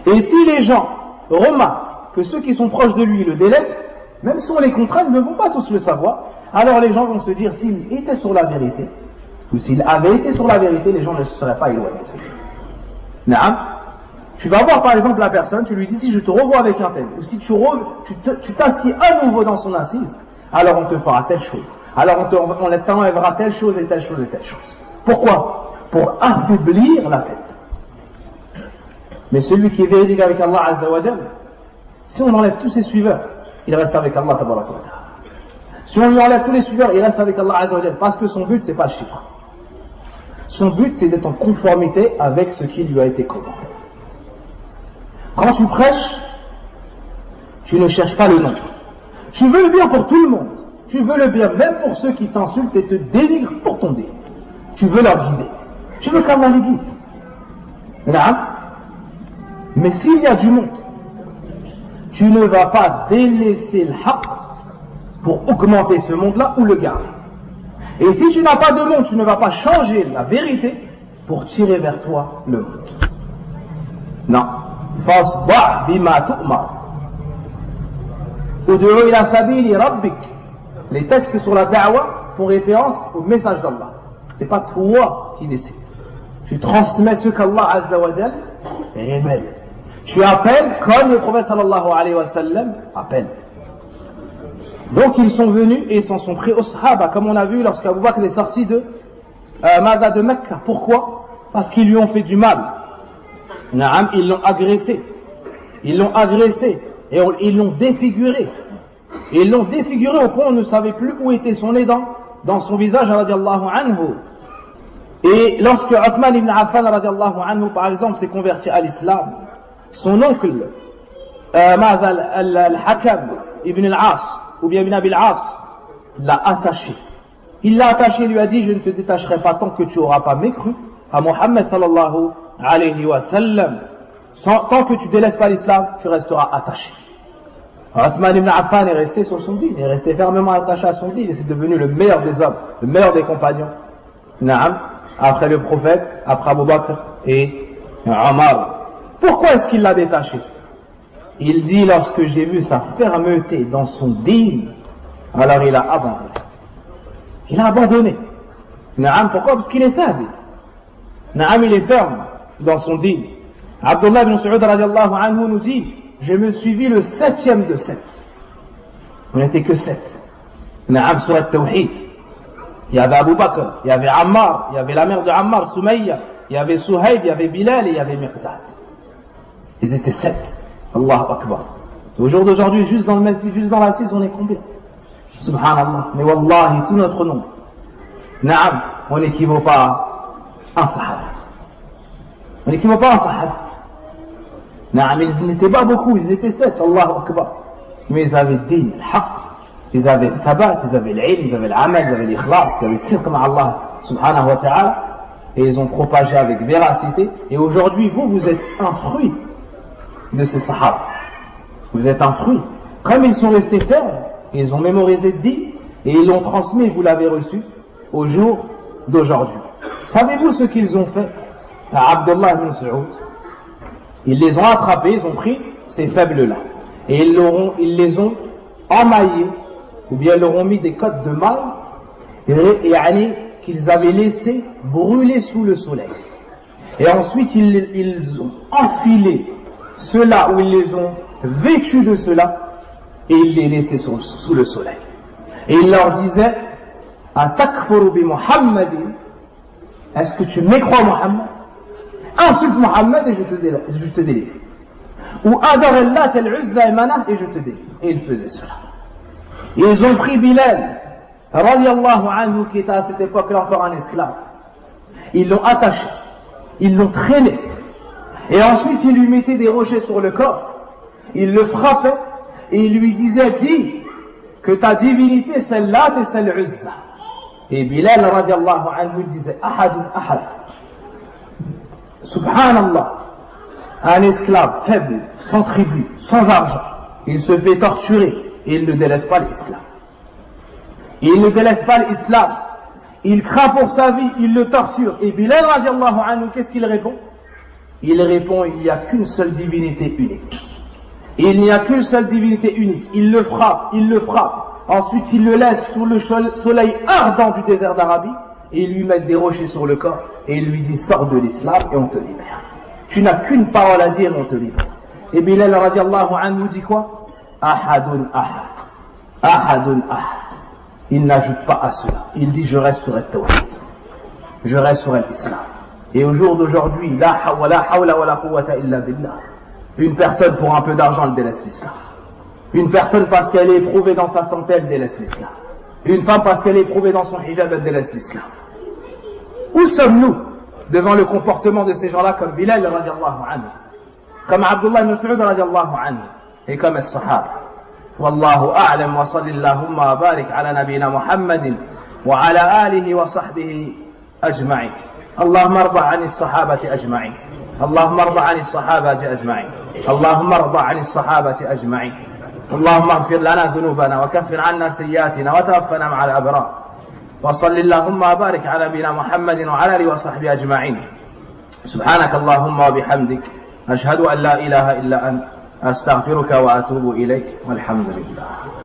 Speaker 1: Et si les gens remarquent que ceux qui sont proches de lui le délaissent, même si on les contraint, ils ne vont pas tous le savoir, alors les gens vont se dire: s'il était sur la vérité, ou s'il avait été sur la vérité, les gens ne se seraient pas éloignés de lui. Tu vas voir par exemple la personne, tu lui dis: si je te revois avec un tel, ou si tu t'assieds à nouveau dans son assise, alors on te fera telle chose, alors on t'enlèvera telle chose et telle chose et telle chose. Pourquoi? Pour affaiblir la tête. Mais celui qui est véridique avec Allah Azza wa Jal, si on enlève tous ses suiveurs, il reste avec Allah tabaraka wa ta'ala. Si on lui enlève tous les suiveurs, il reste avec Allah Azza wa Jal, parce que son but c'est pas le chiffre. Son but c'est d'être en conformité avec ce qui lui a été commandé. Quand tu prêches, tu ne cherches pas le nom. Tu veux le bien pour tout le monde. Tu veux le bien même pour ceux qui t'insultent et te dénigrent pour ton dé. Tu veux leur guider. Tu veux qu'Allah les guide. Mais s'il y a du monde, tu ne vas pas délaisser le haqq pour augmenter ce monde-là ou le garder. Et si tu n'as pas de monde, tu ne vas pas changer la vérité,
Speaker 3: pour tirer vers toi le monde. Non. Fasda' bima tu'mar. Ud'u ila sabili rabbik. Les textes sur la da'wa font référence au message d'Allah. C'est pas toi qui décides. Tu transmets ce qu'Allah Azza wa Jal révèle. Tu appelles comme le prophète sallallahu alayhi wa sallam appelle. Donc ils sont venus et ils s'en sont pris aux Sahaba, comme on a vu lorsqu'Abu Bakr est sorti de Mecca. Pourquoi? Parce qu'ils lui ont fait du mal. Naam, ils l'ont agressé. Ils l'ont agressé et ils l'ont défiguré. Et ils l'ont défiguré au point où on ne savait plus où était son nez dans son visage, radiallahu anhu. Et lorsque Othman ibn Affan, radiallahu anhu, par exemple, s'est converti à l'islam, son oncle, al-Hakam ibn al-As, ou bien ibn Abi al-As, l'a attaché. Il l'a attaché, lui a dit, je ne te détacherai pas tant que tu n'auras pas mécru à Mohammed sallallahu alayhi wa sallam. Tant que tu ne délaisses pas l'islam, tu resteras attaché. Othman ibn Affan est resté sur son din, il est resté fermement attaché à son din, et c'est devenu le meilleur des hommes, le meilleur des compagnons. Naam, après le prophète, après Abu Bakr et Omar. Pourquoi est-ce qu'il l'a détaché? Il dit, lorsque j'ai vu sa fermeté dans son din, alors il a abandonné. Il a abandonné. Naam, pourquoi? Parce qu'il est thabit. Naam, il est ferme dans son din. Abdullah ibn Saoud radiallahu anhu nous dit, je me suis vu le 7e de 7. On n'était que 7. Naam, sur al-Tawhid. Il y avait Abu Bakr, il y avait Ammar, il y avait la mère de Ammar, Soumayya, il y avait Suhaib, il y avait Bilal et il y avait Miqdad. Ils étaient 7. Allahu Akbar. Au jour d'aujourd'hui, juste dans le masjid, juste dans l'assise, on est combien? Subhanallah. Mais wallahi, tout notre nombre. Naam, on n'équivaut pas à un sahaba. On n'équivaut pas à un sahaba. Naam, ils n'étaient pas beaucoup, ils étaient 7. Allahu Akbar. Mais ils avaient din, al-haq. Ils avaient thabat, ils avaient l'ilm, ils avaient l'amal, ils avaient l'ikhlas, ils avaient le sidq ma Allah subhanahu wa ta'ala. Et ils ont propagé avec véracité. Et aujourd'hui, vous êtes un fruit de ces sahaba. Vous êtes un fruit. Comme ils sont restés fermes, ils ont mémorisé le din et ils l'ont transmis, vous l'avez reçu au jour d'aujourd'hui. Savez-vous ce qu'ils ont fait à Abdullah ibn Saoud? Ils les ont attrapés, ils ont pris ces faibles-là. Et ils les ont emmaillés, ou bien ils leur ont mis des cottes de mailles, et qu'ils avaient laissé brûler sous le soleil. Et ensuite ils ont enfilé ceux-là, où ils les ont vêtus de cela, et ils les laissaient sous le soleil. Et il leur disait, Atakfuru bi Muhammadin, est-ce que tu mécrois Muhammad? Insulte Muhammad et je te délivre. Ou adore Allah al-Uzza et Manah et je te délivre. Et ils faisaient cela. Et ils ont pris Bilal, radiallahu anhu, qui était à cette époque-là encore un esclave. Ils l'ont attaché, ils l'ont traîné. Et ensuite, ils lui mettaient des rochers sur le corps. Ils le frappaient et ils lui disaient, dis que ta divinité c'est Lat et c'est l'Uzza. Et Bilal, radiallahu anhu, il disait, Ahadun Ahad. Subhanallah, un esclave faible, sans tribu, sans argent, il se fait torturer et il ne délaisse pas l'islam. Il ne délaisse pas l'islam. Il craint pour sa vie, il le torture. Et Bilal, radiallahu anhu, qu'est-ce qu'il répond? Il répond, il n'y a qu'une seule divinité unique. Il n'y a qu'une seule divinité unique. Il le frappe, il le frappe. Ensuite, il le laisse sous le soleil ardent du désert d'Arabie et il lui met des rochers sur le corps et il lui dit, sors de l'islam et on te libère. Tu n'as qu'une parole à dire et on te libère. Et Bilal, radiallahu anhu, dit quoi? Ahadun ahad. Ahadun ahad. Il n'ajoute pas à cela. Il dit, je reste sur le tawhid. Je reste sur l'islam. Et au jour d'aujourd'hui, la hawla wa la quwwata illa billah. Une personne pour un peu d'argent, elle délaisse l'islam. Une personne parce qu'elle est éprouvée dans sa santé, elle délaisse l'islam. Une femme parce qu'elle est éprouvée dans son hijab, elle délaisse l'islam. Où sommes-nous devant le comportement de ces gens-là comme Bilal radiallahu anhu, comme Abdullah ibn Saoud radiallahu anhu, et comme les sahaba? Wallahu a'lam wa sallallahu wa barik ala nabina Muhammadin wa ala alihi wa sahbihi ajma'in. اللهم ارضى عن الصحابة أجمعين. اللهم ارضى عن الصحابة أجمعين. اللهم ارضى عن الصحابة أجمعين. اللهم اغفر لنا ذنوبنا وكفر عنا سيئاتنا وتوفنا مع الأبرار. وصل اللهم وبارك على نبينا محمد وعلى آله وصحبه أجمعين. سبحانك اللهم وبحمدك أشهد أن لا إله إلا أنت أستغفرك وأتوب إليك والحمد لله.